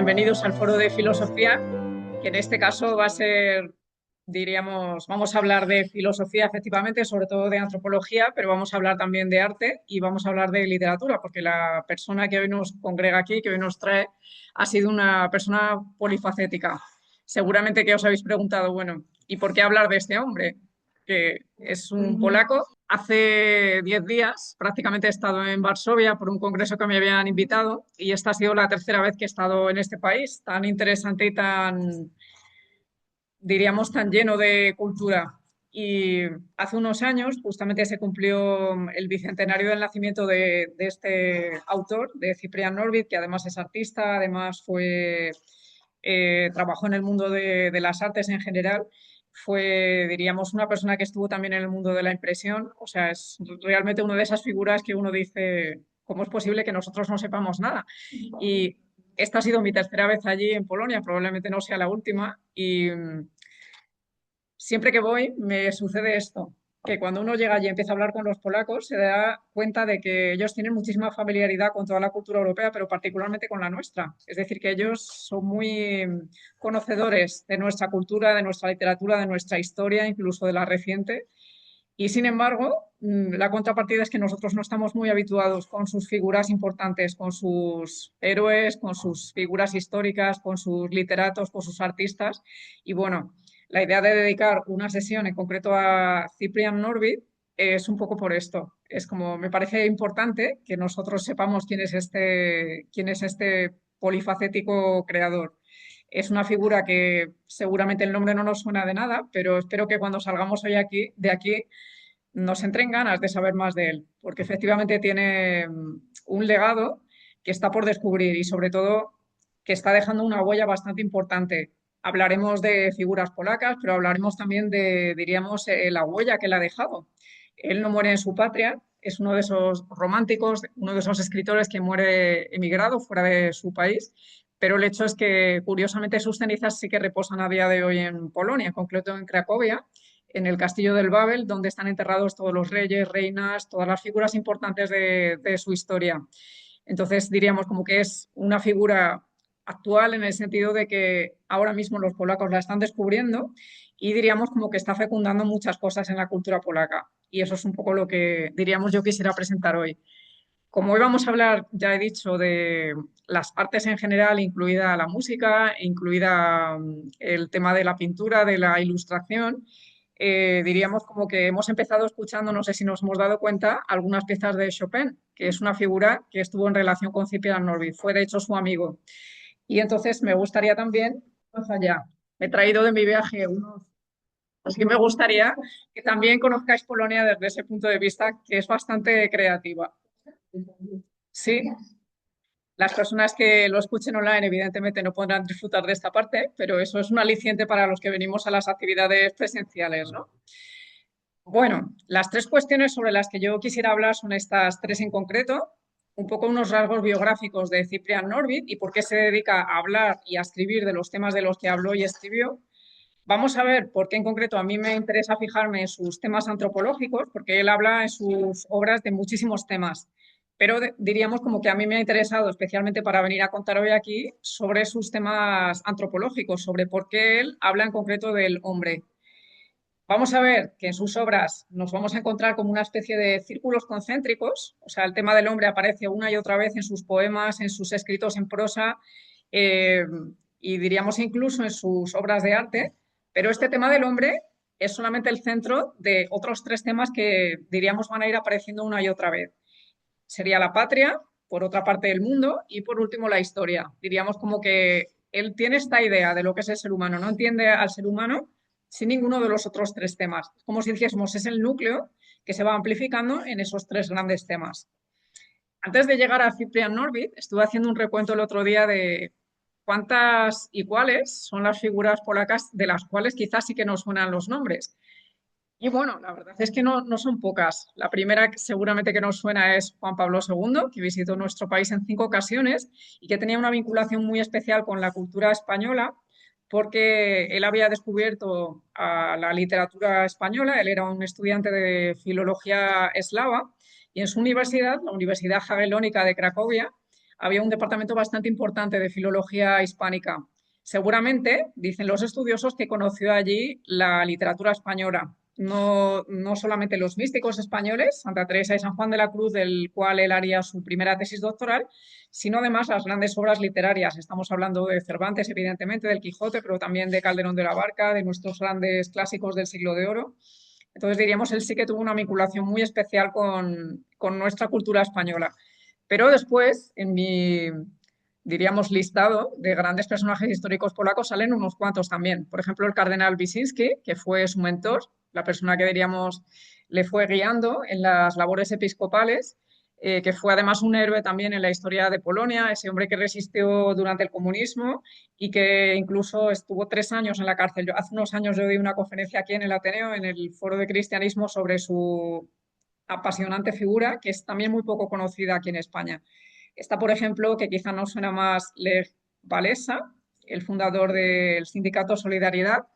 bienvenidos al Foro de Filosofía, que en este caso va a ser, diríamos, vamos a hablar de filosofía efectivamente, sobre todo de antropología, pero vamos a hablar también de arte y vamos a hablar de literatura, porque la persona que hoy nos congrega aquí, que hoy nos trae, ha sido una persona polifacética. Seguramente que os habéis preguntado, bueno, ¿y por qué hablar de este hombre? Que es un polaco. Hace 10 días prácticamente he estado en Varsovia por un congreso que me habían invitado y esta ha sido la tercera vez que he estado en este país tan interesante y tan, diríamos, tan lleno de cultura. Y hace unos años justamente se cumplió el bicentenario del nacimiento de este autor, de Cyprian Norvid, que además es artista, además trabajó en el mundo de las artes en general. Fue, diríamos, una persona que estuvo también en el mundo de la impresión. O sea, es realmente una de esas figuras que uno dice, ¿cómo es posible que nosotros no sepamos nada? Y esta ha sido mi tercera vez allí en Polonia, probablemente no sea la última. Y siempre que voy me sucede esto, que cuando uno llega allí y empieza a hablar con los polacos, se da cuenta de que ellos tienen muchísima familiaridad con toda la cultura europea, pero particularmente con la nuestra. Es decir, que ellos son muy conocedores de nuestra cultura, de nuestra literatura, de nuestra historia, incluso de la reciente. Y sin embargo, la contrapartida es que nosotros no estamos muy habituados con sus figuras importantes, con sus héroes, con sus figuras históricas, con sus literatos, con sus artistas. Y bueno, la idea de dedicar una sesión en concreto a Cyprian Norvid es un poco por esto. Es como, me parece importante que nosotros sepamos quién es este polifacético creador. Es una figura que seguramente el nombre no nos suena de nada, pero espero que cuando salgamos hoy de aquí nos entren ganas de saber más de él, porque efectivamente tiene un legado que está por descubrir y sobre todo que está dejando una huella bastante importante. Hablaremos de figuras polacas, pero hablaremos también de, diríamos, la huella que le ha dejado. Él no muere en su patria, es uno de esos románticos, uno de esos escritores que muere emigrado fuera de su país, pero el hecho es que, curiosamente, sus cenizas sí que reposan a día de hoy en Polonia, en concreto en Cracovia, en el castillo del Babel, donde están enterrados todos los reyes, reinas, todas las figuras importantes de su historia. Entonces, diríamos como que es una figura actual en el sentido de que ahora mismo los polacos la están descubriendo y diríamos como que está fecundando muchas cosas en la cultura polaca. Y eso es un poco lo que diríamos yo quisiera presentar hoy. Como hoy vamos a hablar, ya he dicho, de las artes en general, incluida la música, incluida el tema de la pintura, de la ilustración, diríamos como que hemos empezado escuchando, no sé si nos hemos dado cuenta, algunas piezas de Chopin, que es una figura que estuvo en relación con Cyprian Norvid, fue de hecho su amigo. Y entonces me gustaría también, más allá, me he traído de mi viaje unos... Así que me gustaría que también conozcáis Polonia desde ese punto de vista, que es bastante creativa. Sí, las personas que lo escuchen online evidentemente no podrán disfrutar de esta parte, pero eso es un aliciente para los que venimos a las actividades presenciales, ¿no? Bueno, las tres cuestiones sobre las que yo quisiera hablar son estas tres en concreto, un poco unos rasgos biográficos de Cyprian Norvid y por qué se dedica a hablar y a escribir de los temas de los que habló y escribió. Vamos a ver por qué en concreto a mí me interesa fijarme en sus temas antropológicos, porque él habla en sus obras de muchísimos temas, pero diríamos como que a mí me ha interesado especialmente para venir a contar hoy aquí sobre sus temas antropológicos, sobre por qué él habla en concreto del hombre. Vamos a ver que en sus obras nos vamos a encontrar como una especie de círculos concéntricos, o sea, el tema del hombre aparece una y otra vez en sus poemas, en sus escritos en prosa eh, y diríamos incluso en sus obras de arte, pero este tema del hombre es solamente el centro de otros tres temas que diríamos van a ir apareciendo una y otra vez. Sería la patria, por otra parte el mundo y por último la historia. Diríamos como que él tiene esta idea de lo que es el ser humano, no entiende al ser humano sin ninguno de los otros tres temas. Como si dijésemos, es el núcleo que se va amplificando en esos tres grandes temas. Antes de llegar a Cyprian Norvid, estuve haciendo un recuento el otro día de cuántas y cuáles son las figuras polacas de las cuales quizás sí que nos suenan los nombres. Y bueno, la verdad es que no son pocas. La primera que seguramente que nos suena es Juan Pablo II, que visitó nuestro país en 5 ocasiones y que tenía una vinculación muy especial con la cultura española porque él había descubierto a la literatura española, él era un estudiante de filología eslava y en su universidad, la Universidad Jagellónica de Cracovia, había un departamento bastante importante de filología hispánica. Seguramente, dicen los estudiosos, que conoció allí la literatura española, no solamente los místicos españoles, Santa Teresa y San Juan de la Cruz, del cual él haría su primera tesis doctoral, sino además las grandes obras literarias. Estamos hablando de Cervantes, evidentemente, del Quijote, pero también de Calderón de la Barca, de nuestros grandes clásicos del siglo de oro. Entonces diríamos, él sí que tuvo una vinculación muy especial con nuestra cultura española. Pero después, en mi, diríamos, listado de grandes personajes históricos polacos salen unos cuantos también. Por ejemplo, el cardenal Wyszynski, que fue su mentor, la persona que diríamos le fue guiando en las labores episcopales, que fue además un héroe también en la historia de Polonia, ese hombre que resistió durante el comunismo y que incluso estuvo 3 años en la cárcel. Hace unos años yo di una conferencia aquí en el Ateneo, en el Foro de Cristianismo, sobre su apasionante figura, que es también muy poco conocida aquí en España. Está, por ejemplo, que quizá no suena más, Lech Walesa, el fundador del sindicato Solidaridad,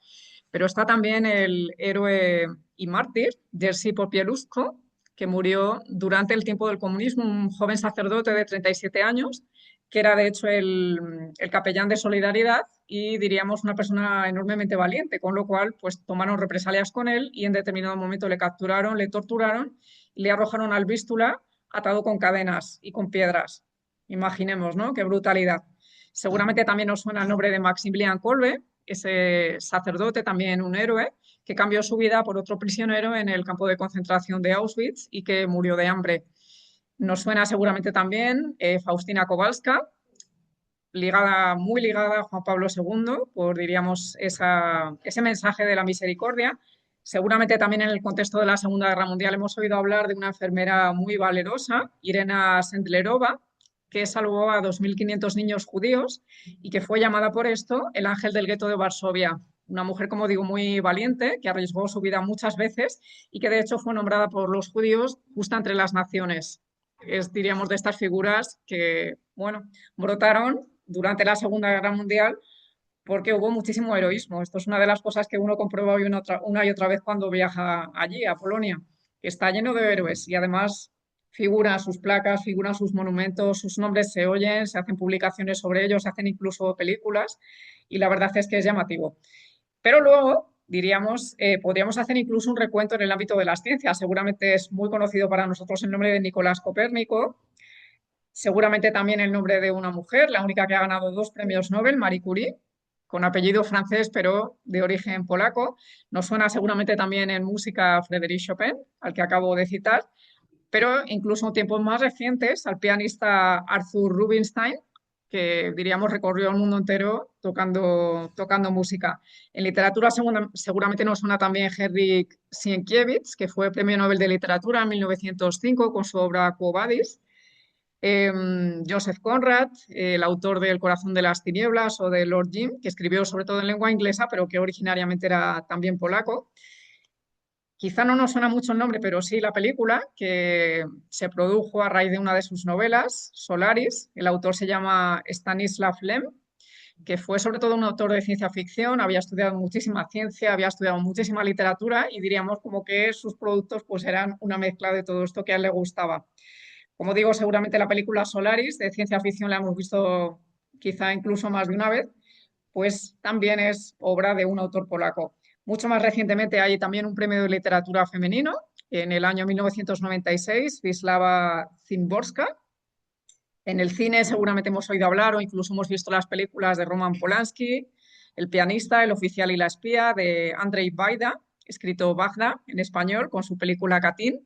pero está también el héroe y mártir Jerzy Popieluszko, que murió durante el tiempo del comunismo, un joven sacerdote de 37 años, que era de hecho el capellán de Solidaridad y diríamos una persona enormemente valiente, con lo cual pues tomaron represalias con él y en determinado momento le capturaron, le torturaron y le arrojaron al Vístula atado con cadenas y con piedras. Imaginemos, ¿no? Qué brutalidad. Seguramente también os suena el nombre de Maximilian Kolbe, ese sacerdote, también un héroe, que cambió su vida por otro prisionero en el campo de concentración de Auschwitz y que murió de hambre. Nos suena seguramente también Faustina Kowalska, ligada, muy ligada a Juan Pablo II, por diríamos ese mensaje de la misericordia. Seguramente también en el contexto de la Segunda Guerra Mundial hemos oído hablar de una enfermera muy valerosa, Irena Sendlerova, que salvó a 2.500 niños judíos y que fue llamada por esto el ángel del gueto de Varsovia. Una mujer, como digo, muy valiente, que arriesgó su vida muchas veces y que de hecho fue nombrada por los judíos justa entre las naciones. Es, diríamos, de estas figuras que, bueno, brotaron durante la Segunda Guerra Mundial porque hubo muchísimo heroísmo. Esto es una de las cosas que uno comprueba hoy una y otra vez cuando viaja allí, a Polonia, que está lleno de héroes y además figuran sus placas, figuran sus monumentos, sus nombres se oyen, se hacen publicaciones sobre ellos, se hacen incluso películas y la verdad es que es llamativo. Pero luego, diríamos, podríamos hacer incluso un recuento en el ámbito de las ciencias. Seguramente es muy conocido para nosotros el nombre de Nicolás Copérnico, seguramente también el nombre de una mujer, la única que ha ganado 2 premios Nobel, Marie Curie, con apellido francés pero de origen polaco. Nos suena seguramente también en música Frédéric Chopin, al que acabo de citar, pero incluso en tiempos más recientes al pianista Arthur Rubinstein, que diríamos recorrió el mundo entero tocando música. En literatura seguramente nos suena también Henryk Sienkiewicz, que fue Premio Nobel de Literatura en 1905 con su obra Quo Vadis. Joseph Conrad, el autor de El corazón de las tinieblas o de Lord Jim, que escribió sobre todo en lengua inglesa, pero que originariamente era también polaco. Quizá no nos suena mucho el nombre, pero sí la película, que se produjo a raíz de una de sus novelas, Solaris. El autor se llama Stanislav Lem, que fue sobre todo un autor de ciencia ficción, había estudiado muchísima ciencia, había estudiado muchísima literatura y diríamos como que sus productos pues eran una mezcla de todo esto que a él le gustaba. Como digo, seguramente la película Solaris de ciencia ficción la hemos visto quizá incluso más de una vez, pues también es obra de un autor polaco. Mucho más recientemente hay también un premio de literatura femenino. En el año 1996, Wisława Szymborska. En el cine seguramente hemos oído hablar o incluso hemos visto las películas de Roman Polanski, El pianista, El oficial y la espía, de Andrzej Wajda, escrito Bagda en español, con su película Katyn,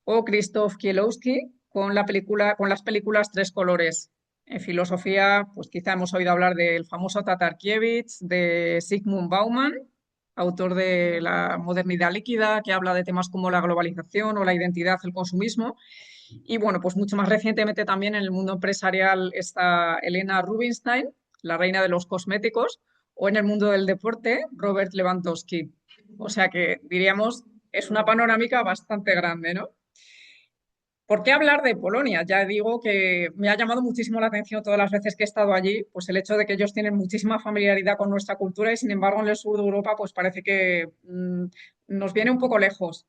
o Krzysztof Kiełowski con las películas Tres colores. En filosofía, pues quizá hemos oído hablar del famoso Tatarkiewicz, de Zygmunt Bauman, autor de La modernidad líquida, que habla de temas como la globalización o la identidad, el consumismo. Y bueno, pues mucho más recientemente también en el mundo empresarial está Elena Rubinstein, la reina de los cosméticos, o en el mundo del deporte, Robert Lewandowski. O sea que diríamos, es una panorámica bastante grande, ¿no? ¿Por qué hablar de Polonia? Ya digo que me ha llamado muchísimo la atención todas las veces que he estado allí, pues el hecho de que ellos tienen muchísima familiaridad con nuestra cultura y sin embargo en el sur de Europa pues parece que nos viene un poco lejos.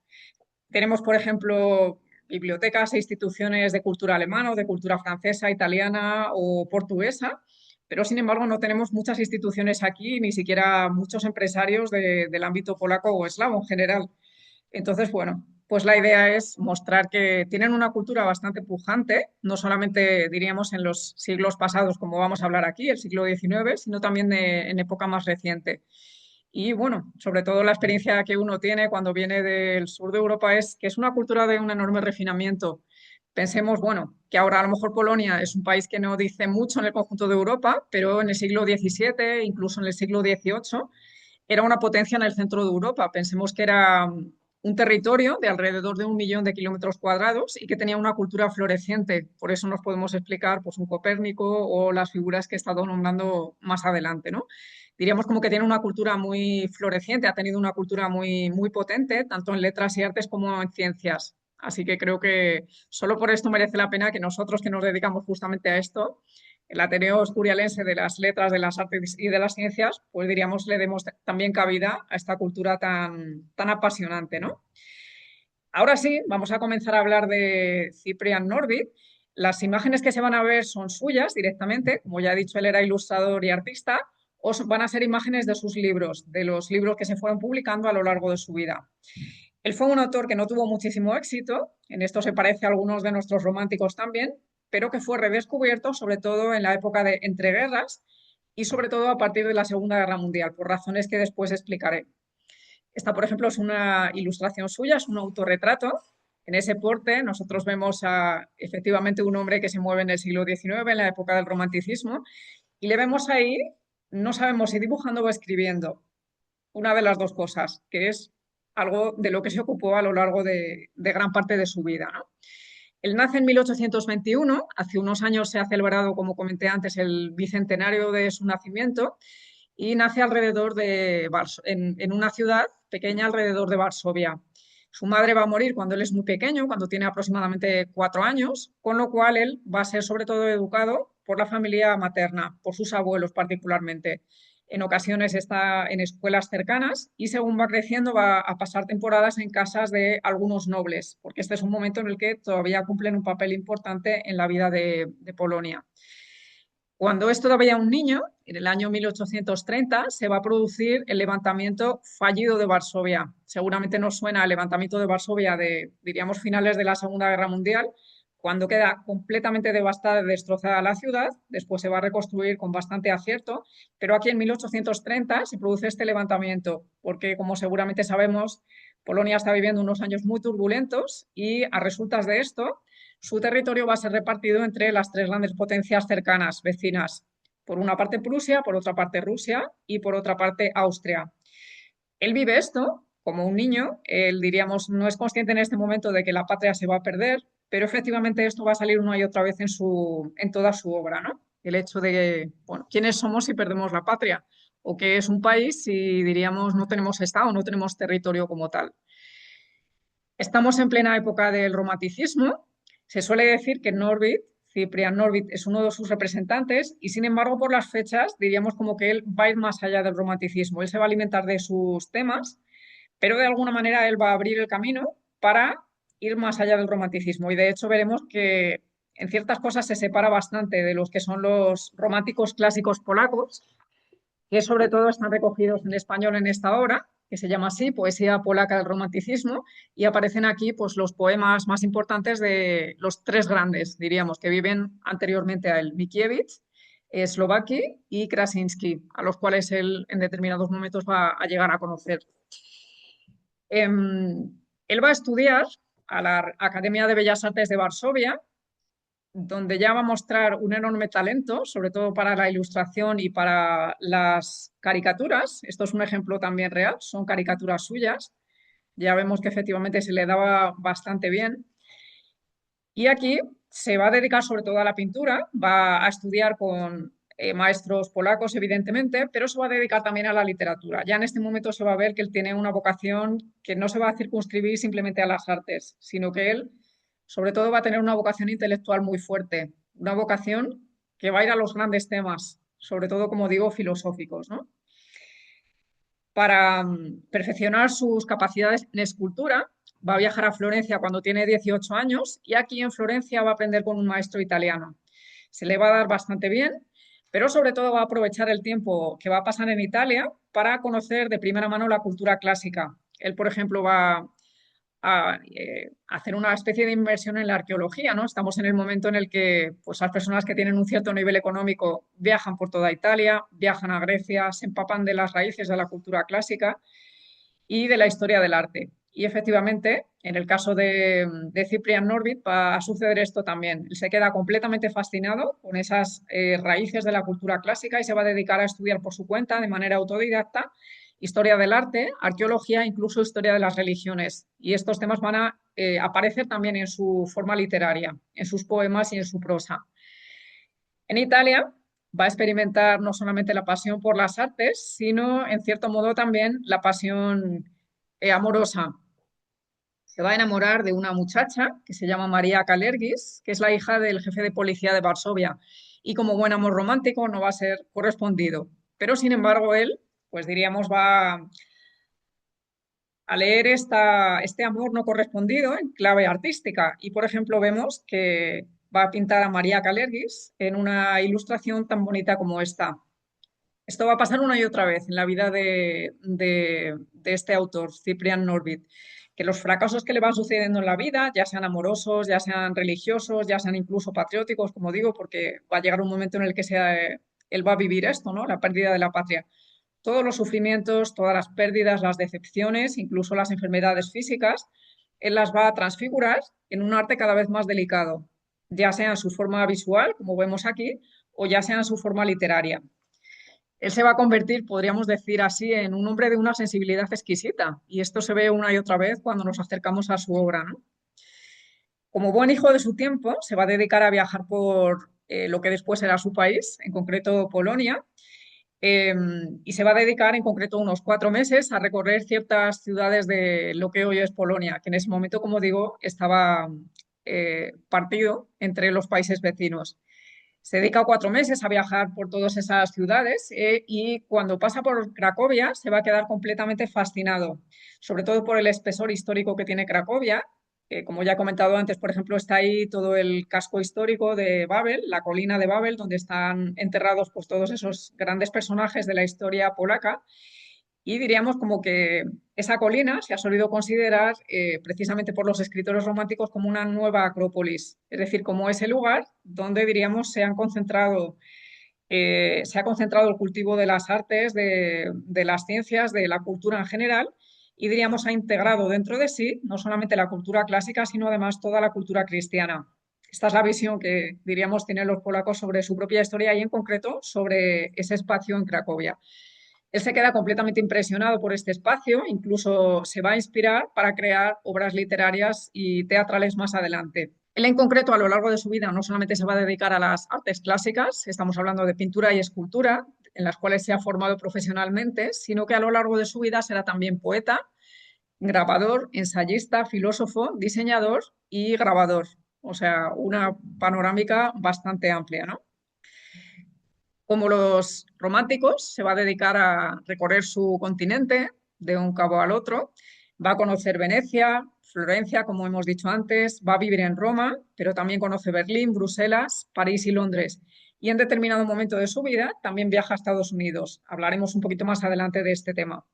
Tenemos, por ejemplo, bibliotecas e instituciones de cultura alemana o de cultura francesa, italiana o portuguesa, pero sin embargo no tenemos muchas instituciones aquí, ni siquiera muchos empresarios del ámbito polaco o eslavo en general. Entonces, bueno, pues la idea es mostrar que tienen una cultura bastante pujante, no solamente diríamos en los siglos pasados, como vamos a hablar aquí, el siglo XIX, sino también en época más reciente. Y bueno, sobre todo la experiencia que uno tiene cuando viene del sur de Europa es que es una cultura de un enorme refinamiento. Pensemos, bueno, que ahora a lo mejor Polonia es un país que no dice mucho en el conjunto de Europa, pero en el siglo XVII, incluso en el siglo XVIII, era una potencia en el centro de Europa. Pensemos que era un territorio de alrededor de 1 millón de kilómetros cuadrados y que tenía una cultura floreciente. Por eso nos podemos explicar pues, un Copérnico o las figuras que he estado nombrando más adelante, ¿no? Diríamos como que tiene una cultura muy floreciente, ha tenido una cultura muy potente, tanto en letras y artes como en ciencias. Así que creo que solo por esto merece la pena que nosotros que nos dedicamos justamente a esto, el Ateneo Asturialense de las Letras, de las Artes y de las Ciencias, pues diríamos le demos también cabida a esta cultura tan apasionante, ¿no? Ahora sí, vamos a comenzar a hablar de Cyprian Norvid. Las imágenes que se van a ver son suyas directamente, como ya he dicho, él era ilustrador y artista, o van a ser imágenes de sus libros, de los libros que se fueron publicando a lo largo de su vida. Él fue un autor que no tuvo muchísimo éxito, en esto se parece a algunos de nuestros románticos también, pero que fue redescubierto sobre todo en la época de entreguerras y sobre todo a partir de la Segunda Guerra Mundial, por razones que después explicaré. Esta, por ejemplo, es una ilustración suya, es un autorretrato. En ese porte nosotros vemos a efectivamente un hombre que se mueve en el siglo XIX, en la época del romanticismo, y le vemos ahí, no sabemos si dibujando o escribiendo, una de las dos cosas, que es algo de lo que se ocupó a lo largo de gran parte de su vida, ¿no? Él nace en 1821, hace unos años se ha celebrado, como comenté antes, el bicentenario de su nacimiento y nace alrededor en una ciudad pequeña alrededor de Varsovia. Su madre va a morir cuando él es muy pequeño, cuando tiene aproximadamente 4 años, con lo cual él va a ser sobre todo educado por la familia materna, por sus abuelos particularmente. En ocasiones está en escuelas cercanas y según va creciendo va a pasar temporadas en casas de algunos nobles, porque este es un momento en el que todavía cumplen un papel importante en la vida de Polonia. Cuando es todavía un niño, en el año 1830, se va a producir el levantamiento fallido de Varsovia. Seguramente nos suena el levantamiento de Varsovia de, diríamos, finales de la Segunda Guerra Mundial, cuando queda completamente devastada y destrozada la ciudad. Después se va a reconstruir con bastante acierto, pero aquí en 1830 se produce este levantamiento, porque como seguramente sabemos, Polonia está viviendo unos años muy turbulentos y a resultas de esto su territorio va a ser repartido entre las tres grandes potencias cercanas, vecinas. Por una parte Prusia, por otra parte Rusia y por otra parte Austria. Él vive esto como un niño, él diríamos no es consciente en este momento de que la patria se va a perder, pero efectivamente esto va a salir una y otra vez en toda su obra, ¿no? El hecho de, bueno, ¿quiénes somos si perdemos la patria? ¿O qué es un país si diríamos no tenemos Estado, no tenemos territorio como tal? Estamos en plena época del romanticismo. Se suele decir que Norvid, Cyprian Norvid, es uno de sus representantes y sin embargo por las fechas diríamos como que él va a ir más allá del romanticismo. Él se va a alimentar de sus temas, pero de alguna manera él va a abrir el camino para ir más allá del romanticismo. Y de hecho veremos que en ciertas cosas se separa bastante de los que son los románticos clásicos polacos, que sobre todo están recogidos en español en esta obra, que se llama así, Poesía polaca del romanticismo, y aparecen aquí pues, los poemas más importantes de los tres grandes, diríamos, que viven anteriormente a él, Mickiewicz, Slováky y Krasinski, a los cuales él en determinados momentos va a llegar a conocer. Él va a estudiar a la Academia de Bellas Artes de Varsovia, donde ya va a mostrar un enorme talento, sobre todo para la ilustración y para las caricaturas. Esto es un ejemplo también real, son caricaturas suyas. Ya vemos que efectivamente se le daba bastante bien. Y aquí se va a dedicar sobre todo a la pintura, va a estudiar con maestros polacos, evidentemente, pero se va a dedicar también a la literatura. Ya en este momento se va a ver que él tiene una vocación que no se va a circunscribir simplemente a las artes, sino que él, sobre todo, va a tener una vocación intelectual muy fuerte, una vocación que va a ir a los grandes temas, sobre todo, como digo, filosóficos, ¿no? Para perfeccionar sus capacidades en escultura, va a viajar a Florencia cuando tiene 18 años y aquí en Florencia va a aprender con un maestro italiano. Se le va a dar bastante bien, pero sobre todo va a aprovechar el tiempo que va a pasar en Italia para conocer de primera mano la cultura clásica. Él, por ejemplo, va a hacer una especie de inversión en la arqueología, ¿no? Estamos en el momento en el que pues, las personas que tienen un cierto nivel económico viajan por toda Italia, viajan a Grecia, se empapan de las raíces de la cultura clásica y de la historia del arte. Y efectivamente, en el caso de Cyprian Norvit va a suceder esto también. Él se queda completamente fascinado con esas raíces de la cultura clásica y se va a dedicar a estudiar por su cuenta de manera autodidacta historia del arte, arqueología, incluso historia de las religiones. Y estos temas van a aparecer también en su forma literaria, en sus poemas y en su prosa. En Italia va a experimentar no solamente la pasión por las artes, sino en cierto modo también la pasión amorosa. Se va a enamorar de una muchacha que se llama María Kalergis, que es la hija del jefe de policía de Varsovia. Y como buen amor romántico no va a ser correspondido. Pero sin embargo él, pues diríamos, va a leer este amor no correspondido en clave artística. Y, por ejemplo, vemos que va a pintar a María Kalergis en una ilustración tan bonita como esta. Esto va a pasar una y otra vez en la vida de este autor, Cyprian Norvit, que los fracasos que le van sucediendo en la vida, ya sean amorosos, ya sean religiosos, ya sean incluso patrióticos, como digo, porque va a llegar un momento en el que él va a vivir esto, ¿no? La pérdida de la patria. Todos los sufrimientos, todas las pérdidas, las decepciones, incluso las enfermedades físicas, él las va a transfigurar en un arte cada vez más delicado, ya sea en su forma visual, como vemos aquí, o ya sea en su forma literaria. Él se va a convertir, podríamos decir así, en un hombre de una sensibilidad exquisita, y esto se ve una y otra vez cuando nos acercamos a su obra, ¿no? Como buen hijo de su tiempo, se va a dedicar a viajar por lo que después será su país, en concreto Polonia, eh, y se va a dedicar en concreto unos 4 meses a recorrer ciertas ciudades de lo que hoy es Polonia, que en ese momento, como digo, estaba partido entre los países vecinos. Se dedica 4 meses a viajar por todas esas ciudades y cuando pasa por Cracovia se va a quedar completamente fascinado, sobre todo por el espesor histórico que tiene Cracovia. Como ya he comentado antes, por ejemplo, está ahí todo el casco histórico de Babel, la colina de Babel, donde están enterrados pues, todos esos grandes personajes de la historia polaca. Y diríamos como que esa colina se ha solido considerar precisamente por los escritores románticos como una nueva Acrópolis, es decir, como ese lugar donde diríamos se ha concentrado el cultivo de las artes, de las ciencias, de la cultura en general y diríamos ha integrado dentro de sí no solamente la cultura clásica, sino además toda la cultura cristiana. Esta es la visión que diríamos tienen los polacos sobre su propia historia y en concreto sobre ese espacio en Cracovia. Él se queda completamente impresionado por este espacio, incluso se va a inspirar para crear obras literarias y teatrales más adelante. Él en concreto a lo largo de su vida no solamente se va a dedicar a las artes clásicas, estamos hablando de pintura y escultura, en las cuales se ha formado profesionalmente, sino que a lo largo de su vida será también poeta, grabador, ensayista, filósofo, diseñador y grabador. O sea, una panorámica bastante amplia, ¿no? Como los románticos, se va a dedicar a recorrer su continente de un cabo al otro, va a conocer Venecia, Florencia, como hemos dicho antes, va a vivir en Roma, pero también conoce Berlín, Bruselas, París y Londres. Y en determinado momento de su vida también viaja a Estados Unidos. Hablaremos un poquito más adelante de este tema.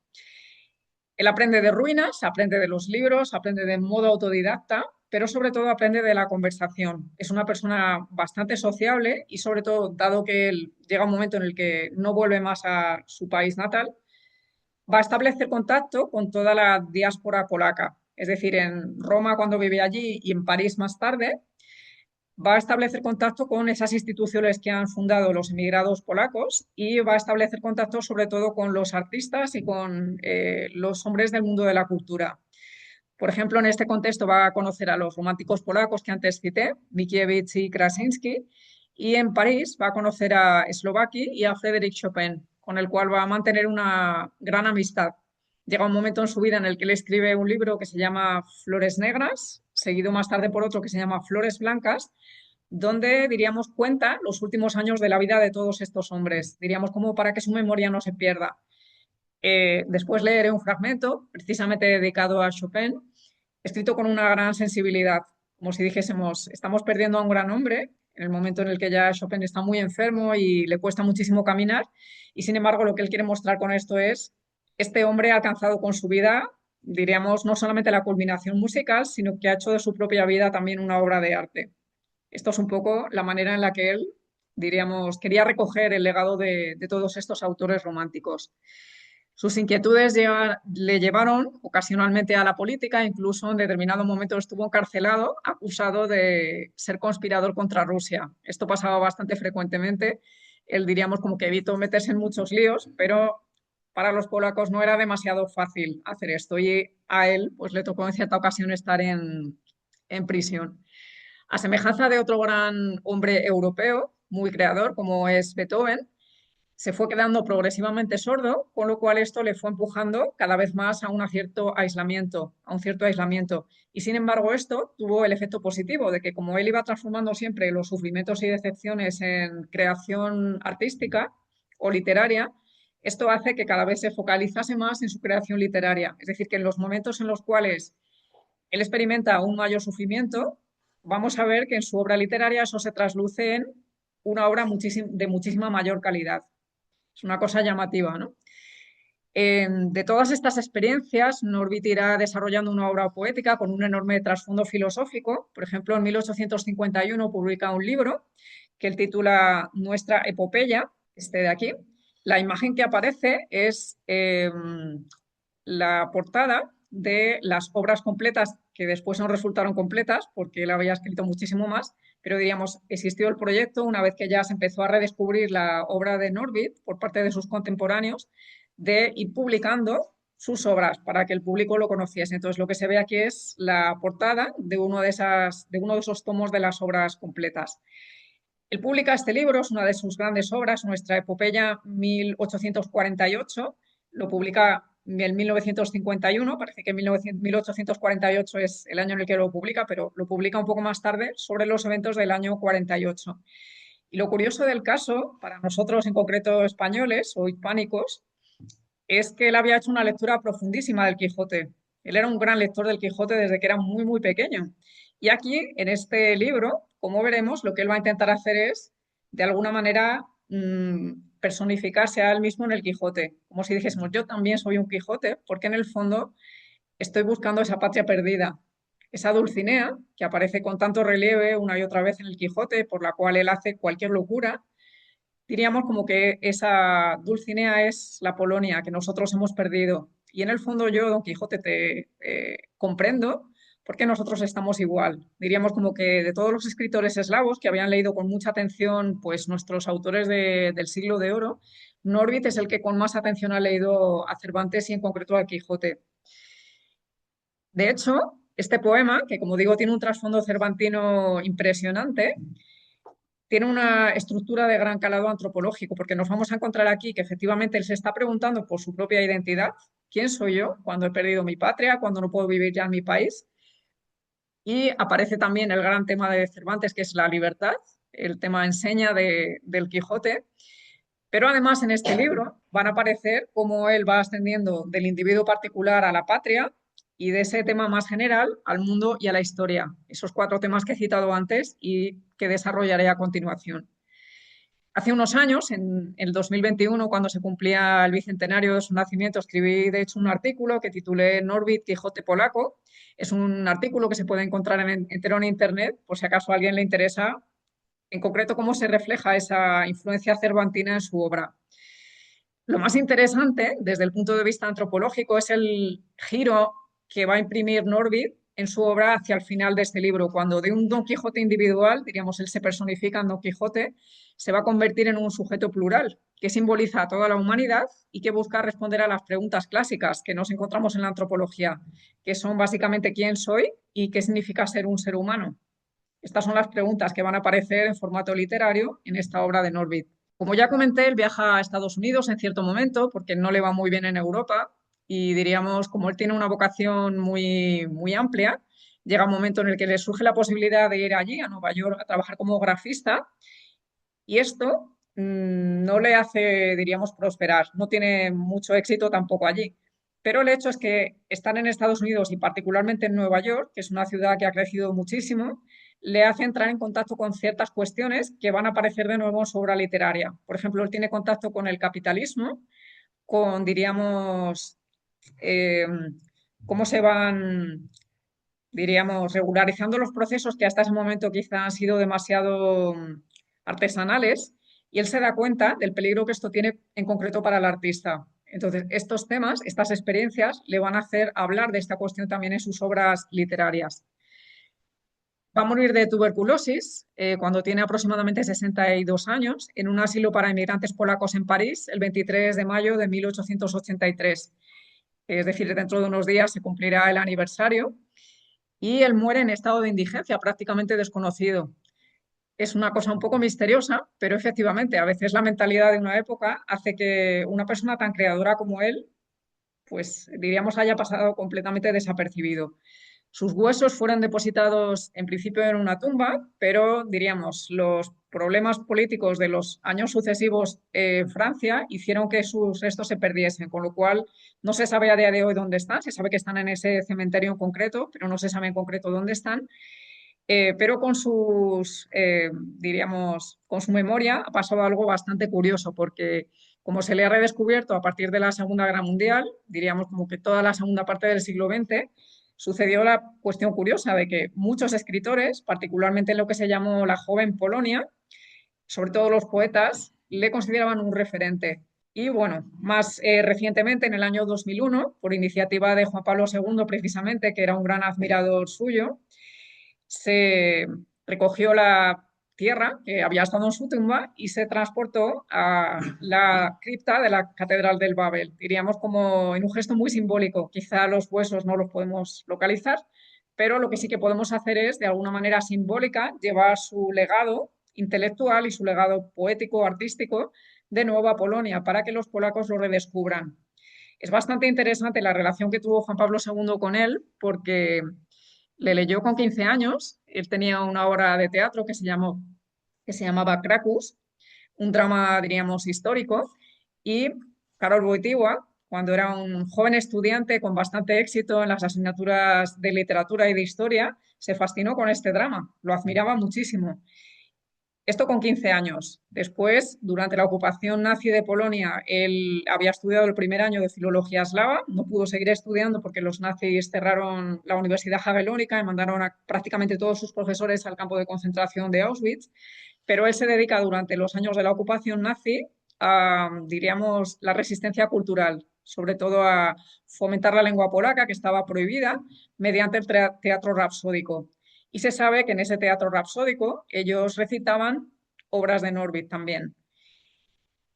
Él aprende de ruinas, aprende de los libros, aprende de modo autodidacta, pero sobre todo aprende de la conversación. Es una persona bastante sociable y sobre todo, dado que él llega un momento en el que no vuelve más a su país natal, va a establecer contacto con toda la diáspora polaca. Es decir, en Roma cuando vive allí y en París más tarde, va a establecer contacto con esas instituciones que han fundado los emigrados polacos y va a establecer contacto sobre todo con los artistas y con los hombres del mundo de la cultura. Por ejemplo, en este contexto va a conocer a los románticos polacos que antes cité, Mickiewicz y Krasinski, y en París va a conocer a Slováky y a Frédéric Chopin, con el cual va a mantener una gran amistad. Llega un momento en su vida en el que él escribe un libro que se llama Flores Negras, seguido más tarde por otro que se llama Flores Blancas, donde, diríamos, cuenta los últimos años de la vida de todos estos hombres, diríamos, como para que su memoria no se pierda. Después leeré un fragmento precisamente dedicado a Chopin, escrito con una gran sensibilidad, como si dijésemos, estamos perdiendo a un gran hombre en el momento en el que ya Chopin está muy enfermo y le cuesta muchísimo caminar, y sin embargo lo que él quiere mostrar con esto es, este hombre ha alcanzado con su vida, diríamos, no solamente la culminación musical, sino que ha hecho de su propia vida también una obra de arte. Esto es un poco la manera en la que él, diríamos, quería recoger el legado de todos estos autores románticos. Sus inquietudes le llevaron ocasionalmente a la política, incluso en determinado momento estuvo encarcelado, acusado de ser conspirador contra Rusia. Esto pasaba bastante frecuentemente. Él diríamos como que evitó meterse en muchos líos, pero para los polacos no era demasiado fácil hacer esto y a él pues le tocó en cierta ocasión estar en prisión. A semejanza de otro gran hombre europeo, muy creador, como es Beethoven, se fue quedando progresivamente sordo, con lo cual esto le fue empujando cada vez más a un cierto aislamiento, a un cierto aislamiento. Y sin embargo, esto tuvo el efecto positivo de que como él iba transformando siempre los sufrimientos y decepciones en creación artística o literaria, esto hace que cada vez se focalizase más en su creación literaria. Es decir, que en los momentos en los cuales él experimenta un mayor sufrimiento, vamos a ver que en su obra literaria eso se trasluce en una obra de muchísima mayor calidad. Es una cosa llamativa, ¿no? De todas estas experiencias, Norbit irá desarrollando una obra poética con un enorme trasfondo filosófico. Por ejemplo, en 1851 publica un libro que él titula Nuestra epopeya, este de aquí. La imagen que aparece es la portada de las obras completas que después no resultaron completas porque él había escrito muchísimo más, pero diríamos, existió el proyecto una vez que ya se empezó a redescubrir la obra de Norbit por parte de sus contemporáneos de ir publicando sus obras para que el público lo conociese. Entonces, lo que se ve aquí es la portada de uno de esos tomos de las obras completas. Él publica este libro, es una de sus grandes obras, Nuestra epopeya 1848, lo publica en 1951, parece que 1848 es el año en el que lo publica, pero lo publica un poco más tarde sobre los eventos del año 48. Y lo curioso del caso, para nosotros en concreto españoles o hispánicos, es que él había hecho una lectura profundísima del Quijote. Él era un gran lector del Quijote desde que era muy, muy pequeño. Y aquí, en este libro, como veremos, lo que él va a intentar hacer es, de alguna manera, personificarse a él mismo en el Quijote. Como si dijésemos, yo también soy un Quijote, porque en el fondo estoy buscando esa patria perdida, esa Dulcinea que aparece con tanto relieve una y otra vez en el Quijote, por la cual él hace cualquier locura. Diríamos como que esa Dulcinea es la Polonia que nosotros hemos perdido. Y en el fondo yo, Don Quijote, te comprendo porque nosotros estamos igual. Diríamos como que de todos los escritores eslavos que habían leído con mucha atención pues nuestros autores del siglo de oro, Norbit es el que con más atención ha leído a Cervantes y en concreto a Quijote. De hecho, este poema, que como digo tiene un trasfondo cervantino impresionante, tiene una estructura de gran calado antropológico, porque nos vamos a encontrar aquí que efectivamente él se está preguntando por su propia identidad, ¿quién soy yo cuando he perdido mi patria, cuando no puedo vivir ya en mi país? Y aparece también el gran tema de Cervantes, que es la libertad, el tema enseña del Quijote, pero además en este libro van a aparecer cómo él va ascendiendo del individuo particular a la patria y de ese tema más general al mundo y a la historia. Esos cuatro temas que he citado antes y que desarrollaré a continuación. Hace unos años, en el 2021, cuando se cumplía el bicentenario de su nacimiento, escribí de hecho un artículo que titulé Norbit Quijote Polaco. Es un artículo que se puede encontrar entero en Internet, por si acaso a alguien le interesa, en concreto cómo se refleja esa influencia cervantina en su obra. Lo más interesante desde el punto de vista antropológico es el giro que va a imprimir Norbit en su obra hacia el final de este libro, cuando de un Don Quijote individual, diríamos, él se personifica en Don Quijote, se va a convertir en un sujeto plural, que simboliza a toda la humanidad y que busca responder a las preguntas clásicas que nos encontramos en la antropología, que son básicamente quién soy y qué significa ser un ser humano. Estas son las preguntas que van a aparecer en formato literario en esta obra de Norbit. Como ya comenté, él viaja a Estados Unidos en cierto momento porque no le va muy bien en Europa y diríamos, como él tiene una vocación muy, muy amplia, llega un momento en el que le surge la posibilidad de ir allí, a Nueva York, a trabajar como grafista y esto no le hace, diríamos, prosperar. No tiene mucho éxito tampoco allí. Pero el hecho es que estar en Estados Unidos y particularmente en Nueva York, que es una ciudad que ha crecido muchísimo, le hace entrar en contacto con ciertas cuestiones que van a aparecer de nuevo en su obra literaria. Por ejemplo, él tiene contacto con el capitalismo, con, diríamos, eh, cómo se van, diríamos, regularizando los procesos que hasta ese momento quizá han sido demasiado artesanales, y él se da cuenta del peligro que esto tiene en concreto para el artista. Entonces, estos temas, estas experiencias, le van a hacer hablar de esta cuestión también en sus obras literarias. Va a morir de tuberculosis cuando tiene aproximadamente 62 años en un asilo para inmigrantes polacos en París el 23 de mayo de 1883. Es decir, dentro de unos días se cumplirá el aniversario y él muere en estado de indigencia, prácticamente desconocido. Es una cosa un poco misteriosa, pero efectivamente, a veces la mentalidad de una época hace que una persona tan creadora como él, pues diríamos, haya pasado completamente desapercibido. Sus huesos fueron depositados en principio en una tumba, pero diríamos, los problemas políticos de los años sucesivos en Francia hicieron que sus restos se perdiesen, con lo cual no se sabe a día de hoy dónde están, se sabe que están en ese cementerio en concreto, pero no se sabe en concreto dónde están. Pero con sus, diríamos, con su memoria ha pasado algo bastante curioso, porque como se le ha redescubierto a partir de la Segunda Guerra Mundial, diríamos como que toda la segunda parte del siglo XX, sucedió la cuestión curiosa de que muchos escritores, particularmente en lo que se llamó la joven Polonia, sobre todo los poetas, le consideraban un referente. Y bueno, más recientemente, en el año 2001, por iniciativa de Juan Pablo II, precisamente, que era un gran admirador suyo, se recogió la tierra que había estado en su tumba y se transportó a la cripta de la Catedral del Babel, diríamos como en un gesto muy simbólico. Quizá los huesos no los podemos localizar, pero lo que sí que podemos hacer es, de alguna manera simbólica, llevar su legado intelectual y su legado poético, artístico, de nuevo a Polonia, para que los polacos lo redescubran. Es bastante interesante la relación que tuvo Juan Pablo II con él, porque le leyó con 15 años. Él tenía una obra de teatro que se llamaba Cracus, un drama, diríamos, histórico. Y Karol Wojtyła, cuando era un joven estudiante con bastante éxito en las asignaturas de literatura y de historia, se fascinó con este drama, lo admiraba muchísimo. Esto con 15 años. Después, durante la ocupación nazi de Polonia, él había estudiado el primer año de filología eslava, no pudo seguir estudiando porque los nazis cerraron la Universidad Jagellónica y mandaron a prácticamente todos sus profesores al campo de concentración de Auschwitz, pero él se dedica durante los años de la ocupación nazi a, diríamos, la resistencia cultural, sobre todo a fomentar la lengua polaca, que estaba prohibida, mediante el teatro rapsódico. Y se sabe que en ese teatro rapsódico ellos recitaban obras de Norvid también.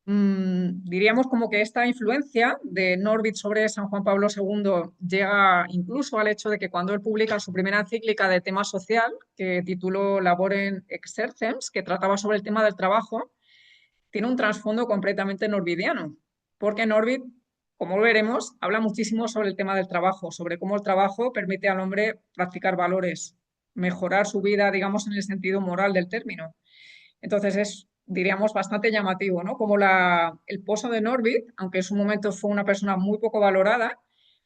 Diríamos como que esta influencia de Norvid sobre San Juan Pablo II llega incluso al hecho de que cuando él publica su primera encíclica de tema social, que tituló Laborem Exercens, que trataba sobre el tema del trabajo, tiene un trasfondo completamente norvidiano, porque Norvid, como veremos, habla muchísimo sobre el tema del trabajo, sobre cómo el trabajo permite al hombre practicar valores, mejorar su vida, digamos, en el sentido moral del término. Entonces es, diríamos, bastante llamativo, ¿no? Como el pozo de Norvid, aunque en su momento fue una persona muy poco valorada,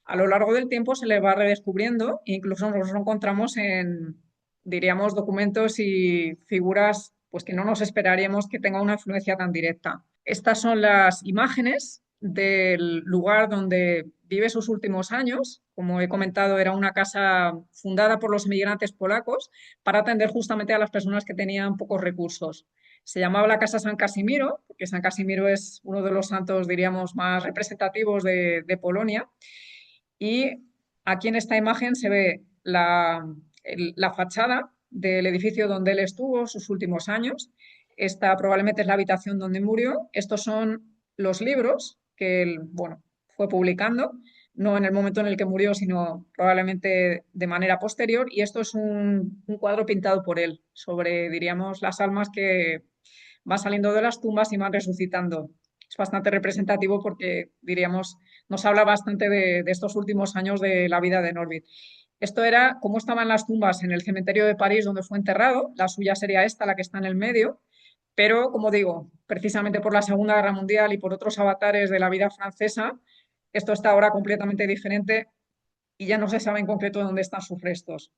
a lo largo del tiempo se le va redescubriendo e incluso nos lo encontramos en, diríamos, documentos y figuras pues que no nos esperaríamos que tenga una influencia tan directa. Estas son las imágenes del lugar donde vive sus últimos años. Como he comentado, era una casa fundada por los inmigrantes polacos para atender justamente a las personas que tenían pocos recursos. Se llamaba la Casa San Casimiro, porque San Casimiro es uno de los santos, diríamos, más representativos de Polonia. Y aquí en esta imagen se ve la fachada del edificio donde él estuvo sus últimos años. Esta probablemente es la habitación donde murió. Estos son los libros que él, bueno, fue publicando, no en el momento en el que murió, sino probablemente de manera posterior. Y esto es un cuadro pintado por él sobre, diríamos, las almas que van saliendo de las tumbas y van resucitando. Es bastante representativo porque, diríamos, nos habla bastante de estos últimos años de la vida de Norvid. Esto era cómo estaban las tumbas en el cementerio de París donde fue enterrado. La suya sería esta, la que está en el medio. Pero, como digo, precisamente por la Segunda Guerra Mundial y por otros avatares de la vida francesa, esto está ahora completamente diferente y ya no se sabe en concreto dónde están sus restos.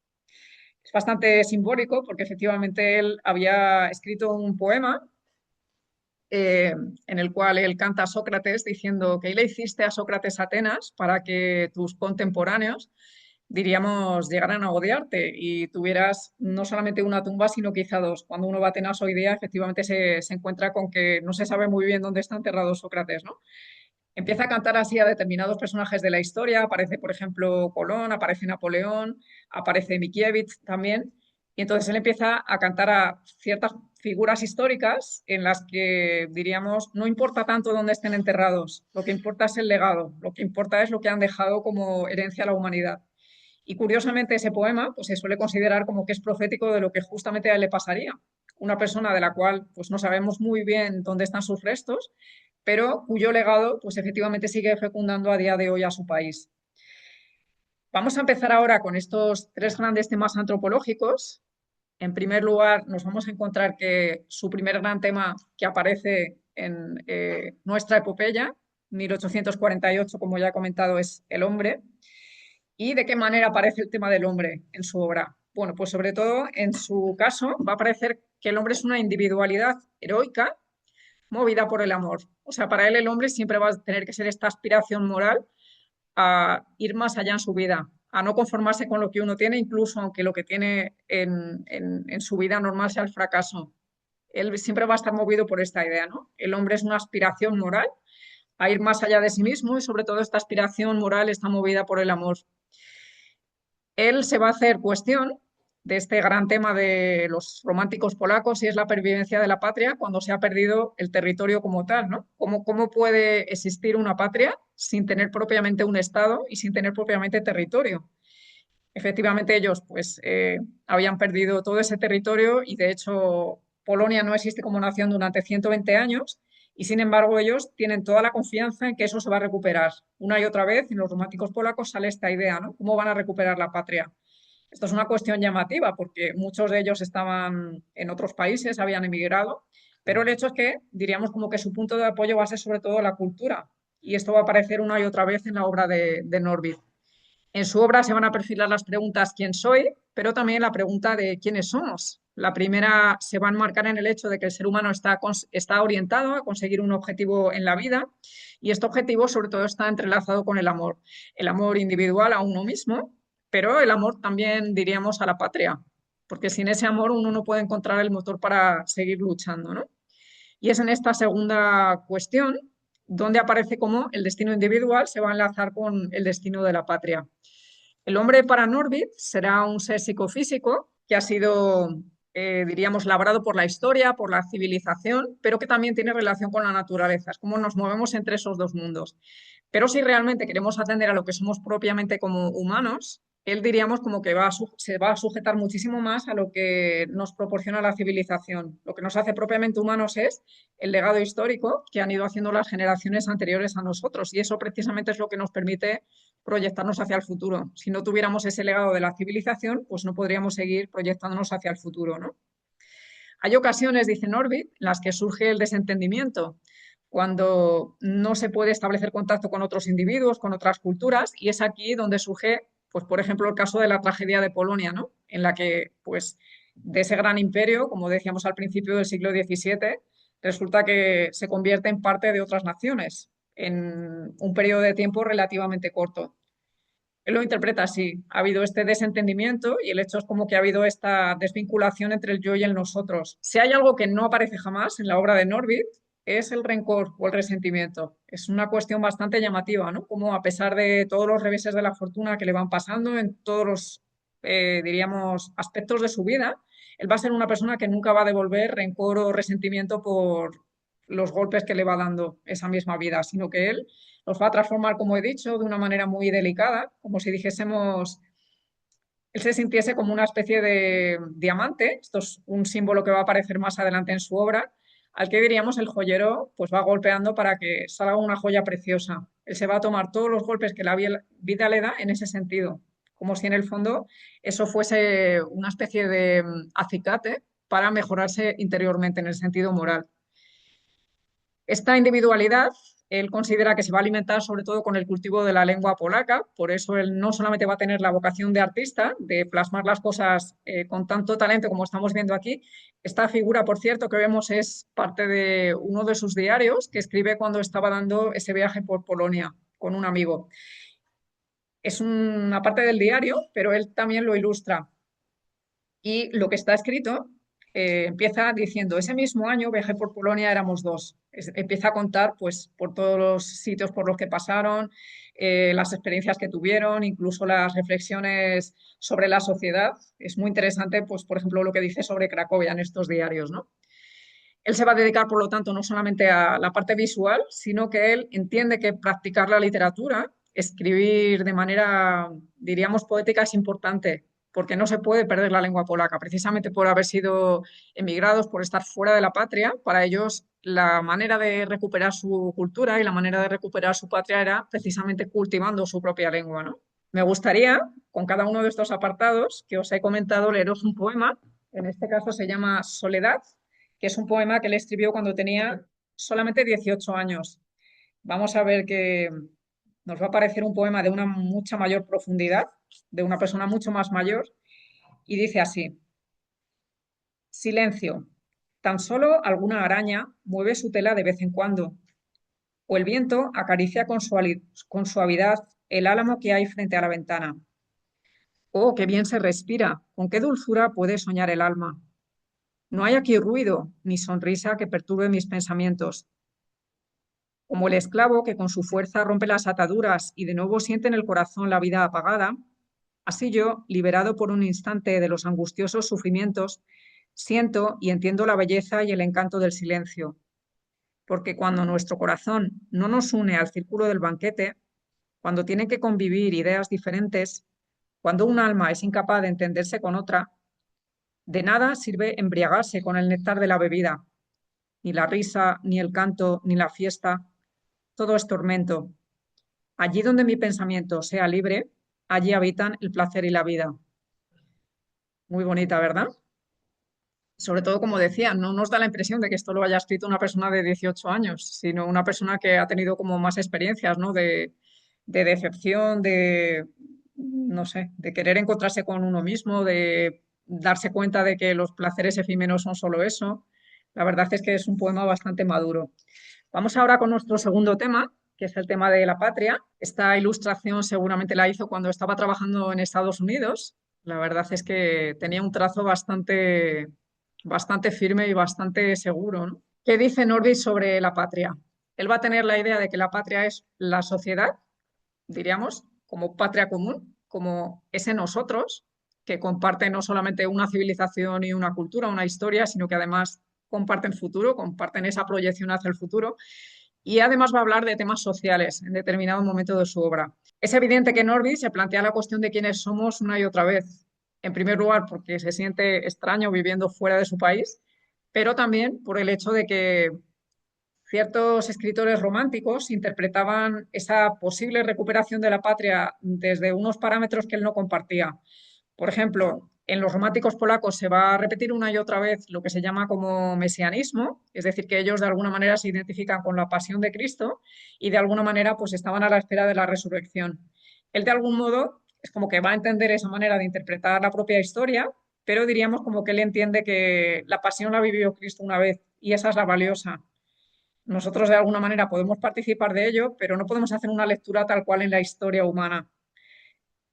Es bastante simbólico porque efectivamente él había escrito un poema en el cual él canta a Sócrates diciendo que le hiciste a Sócrates Atenas para que tus contemporáneos, diríamos, llegaran a odiarte y tuvieras no solamente una tumba, sino quizá dos. Cuando uno va a Atenas hoy día, efectivamente se encuentra con que no se sabe muy bien dónde está enterrado Sócrates, ¿no? Empieza a cantar así a determinados personajes de la historia, aparece, por ejemplo, Colón, aparece Napoleón, aparece Mickiewicz también, y entonces él empieza a cantar a ciertas figuras históricas en las que, diríamos, no importa tanto dónde estén enterrados, lo que importa es el legado, lo que importa es lo que han dejado como herencia a la humanidad. Y curiosamente ese poema pues, se suele considerar como que es profético de lo que justamente a él le pasaría. Una persona de la cual pues, no sabemos muy bien dónde están sus restos, pero cuyo legado pues, efectivamente sigue fecundando a día de hoy a su país. Vamos a empezar ahora con estos tres grandes temas antropológicos. En primer lugar, nos vamos a encontrar que su primer gran tema que aparece en nuestra epopeya, 1848, como ya he comentado, es el hombre. ¿Y de qué manera aparece el tema del hombre en su obra? Bueno, pues sobre todo en su caso va a aparecer que el hombre es una individualidad heroica movida por el amor. O sea, para él el hombre siempre va a tener que ser esta aspiración moral a ir más allá en su vida, a no conformarse con lo que uno tiene, incluso aunque lo que tiene en su vida normal sea el fracaso. Él siempre va a estar movido por esta idea, ¿no? El hombre es una aspiración moral a ir más allá de sí mismo y sobre todo esta aspiración moral está movida por el amor. Él se va a hacer cuestión de este gran tema de los románticos polacos y es la pervivencia de la patria cuando se ha perdido el territorio como tal, ¿no? ¿Cómo puede existir una patria sin tener propiamente un Estado y sin tener propiamente territorio? Efectivamente, ellos pues habían perdido todo ese territorio y de hecho Polonia no existe como nación durante 120 años y sin embargo ellos tienen toda la confianza en que eso se va a recuperar. Una y otra vez en los románticos polacos sale esta idea, ¿no? ¿Cómo van a recuperar la patria? Esto es una cuestión llamativa porque muchos de ellos estaban en otros países, habían emigrado, pero el hecho es que diríamos como que su punto de apoyo va a ser sobre todo la cultura y esto va a aparecer una y otra vez en la obra de Norvig. En su obra se van a perfilar las preguntas ¿quién soy? Pero también la pregunta de quiénes somos. La primera se va a enmarcar en el hecho de que el ser humano está orientado a conseguir un objetivo en la vida y este objetivo sobre todo está entrelazado con el amor individual a uno mismo, pero el amor también diríamos a la patria, porque sin ese amor uno no puede encontrar el motor para seguir luchando, ¿no? Y es en esta segunda cuestión donde aparece cómo el destino individual se va a enlazar con el destino de la patria. El hombre para Norvig será un ser psicofísico que ha sido, diríamos, labrado por la historia, por la civilización, pero que también tiene relación con la naturaleza. Es como nos movemos entre esos dos mundos. Pero si realmente queremos atender a lo que somos propiamente como humanos, él diríamos como que se va a sujetar muchísimo más a lo que nos proporciona la civilización. Lo que nos hace propiamente humanos es el legado histórico que han ido haciendo las generaciones anteriores a nosotros y eso precisamente es lo que nos permite proyectarnos hacia el futuro. Si no tuviéramos ese legado de la civilización, pues no podríamos seguir proyectándonos hacia el futuro, ¿no? Hay ocasiones, dice Norvig, en las que surge el desentendimiento, cuando no se puede establecer contacto con otros individuos, con otras culturas, y es aquí donde surge, pues, por ejemplo, el caso de la tragedia de Polonia, ¿no? En la que, pues, de ese gran imperio, como decíamos al principio del siglo XVII, resulta que se convierte en parte de otras naciones en un periodo de tiempo relativamente corto. Él lo interpreta así. Ha habido este desentendimiento y el hecho es como que ha habido esta desvinculación entre el yo y el nosotros. Si hay algo que no aparece jamás en la obra de Norvig, es el rencor o el resentimiento. Es una cuestión bastante llamativa, ¿no? Como a pesar de todos los reveses de la fortuna que le van pasando en todos los, diríamos, aspectos de su vida, él va a ser una persona que nunca va a devolver rencor o resentimiento por los golpes que le va dando esa misma vida, sino que él los va a transformar, como he dicho, de una manera muy delicada, como si dijésemos, él se sintiese como una especie de diamante, esto es un símbolo que va a aparecer más adelante en su obra, al que diríamos el joyero pues va golpeando para que salga una joya preciosa. Él se va a tomar todos los golpes que la vida le da en ese sentido, como si en el fondo eso fuese una especie de acicate para mejorarse interiormente en el sentido moral. Esta individualidad, él considera que se va a alimentar sobre todo con el cultivo de la lengua polaca, por eso él no solamente va a tener la vocación de artista, de plasmar las cosas con tanto talento como estamos viendo aquí. Esta figura, por cierto, que vemos es parte de uno de sus diarios que escribe cuando estaba dando ese viaje por Polonia con un amigo. Es una parte del diario, pero él también lo ilustra. Y lo que está escrito empieza diciendo, ese mismo año viajé por Polonia, éramos dos. Empieza a contar pues, por todos los sitios por los que pasaron, las experiencias que tuvieron, incluso las reflexiones sobre la sociedad. Es muy interesante, pues, por ejemplo, lo que dice sobre Cracovia en estos diarios, ¿no? Él se va a dedicar, por lo tanto, no solamente a la parte visual, sino que él entiende que practicar la literatura, escribir de manera, diríamos, poética es importante, porque no se puede perder la lengua polaca, precisamente por haber sido emigrados, por estar fuera de la patria. Para ellos, la manera de recuperar su cultura y la manera de recuperar su patria era precisamente cultivando su propia lengua, ¿no? Me gustaría, con cada uno de estos apartados que os he comentado, leeros un poema. En este caso se llama Soledad, que es un poema que él escribió cuando tenía solamente 18 años. Vamos a ver que nos va a parecer un poema de una mucha mayor profundidad, de una persona mucho más mayor, y dice así: Silencio. Tan solo alguna araña mueve su tela de vez en cuando, o el viento acaricia con suavidad el álamo que hay frente a la ventana. Oh, qué bien se respira, con qué dulzura puede soñar el alma. No hay aquí ruido ni sonrisa que perturbe mis pensamientos. Como el esclavo que con su fuerza rompe las ataduras y de nuevo siente en el corazón la vida apagada, así yo, liberado por un instante de los angustiosos sufrimientos, siento y entiendo la belleza y el encanto del silencio, porque cuando nuestro corazón no nos une al círculo del banquete, cuando tienen que convivir ideas diferentes, cuando un alma es incapaz de entenderse con otra, de nada sirve embriagarse con el néctar de la bebida, ni la risa, ni el canto, ni la fiesta, todo es tormento. Allí donde mi pensamiento sea libre, allí habitan el placer y la vida. Muy bonita, ¿verdad? Sobre todo, como decía, no nos da la impresión de que esto lo haya escrito una persona de 18 años, sino una persona que ha tenido como más experiencias, ¿no? De decepción, de, no sé, de querer encontrarse con uno mismo, de darse cuenta de que los placeres efímeros son solo eso. La verdad es que es un poema bastante maduro. Vamos ahora con nuestro segundo tema, que es el tema de la patria. Esta ilustración seguramente la hizo cuando estaba trabajando en Estados Unidos. La verdad es que tenía un trazo bastante firme y bastante seguro, ¿no? ¿Qué dice Norvis sobre la patria? Él va a tener la idea de que la patria es la sociedad, diríamos, como patria común, como ese nosotros, que comparte no solamente una civilización y una cultura, una historia, sino que además comparten futuro, comparten esa proyección hacia el futuro. Y además va a hablar de temas sociales en determinado momento de su obra. Es evidente que Norby se plantea la cuestión de quiénes somos una y otra vez. En primer lugar, porque se siente extraño viviendo fuera de su país, pero también por el hecho de que ciertos escritores románticos interpretaban esa posible recuperación de la patria desde unos parámetros que él no compartía. Por ejemplo, en los románticos polacos se va a repetir una y otra vez lo que se llama como mesianismo, es decir, que ellos de alguna manera se identifican con la pasión de Cristo y de alguna manera pues estaban a la espera de la resurrección. Él de algún modo es como que va a entender esa manera de interpretar la propia historia, pero diríamos como que él entiende que la pasión la vivió Cristo una vez y esa es la valiosa. Nosotros de alguna manera podemos participar de ello, pero no podemos hacer una lectura tal cual en la historia humana.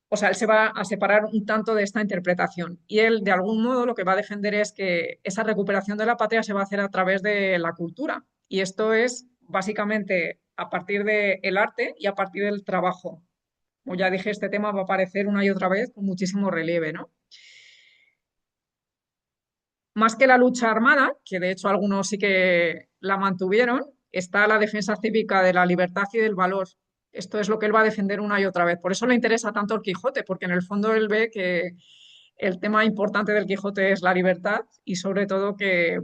O sea, él se va a separar un tanto de esta interpretación y él de algún modo lo que va a defender es que esa recuperación de la patria se va a hacer a través de la cultura y esto es básicamente a partir del arte y a partir del trabajo. Como ya dije, este tema va a aparecer una y otra vez con muchísimo relieve, ¿no? Más que la lucha armada, que de hecho algunos sí que la mantuvieron, está la defensa cívica de la libertad y del valor. Esto es lo que él va a defender una y otra vez. Por eso le interesa tanto el Quijote, porque en el fondo él ve que el tema importante del Quijote es la libertad y sobre todo que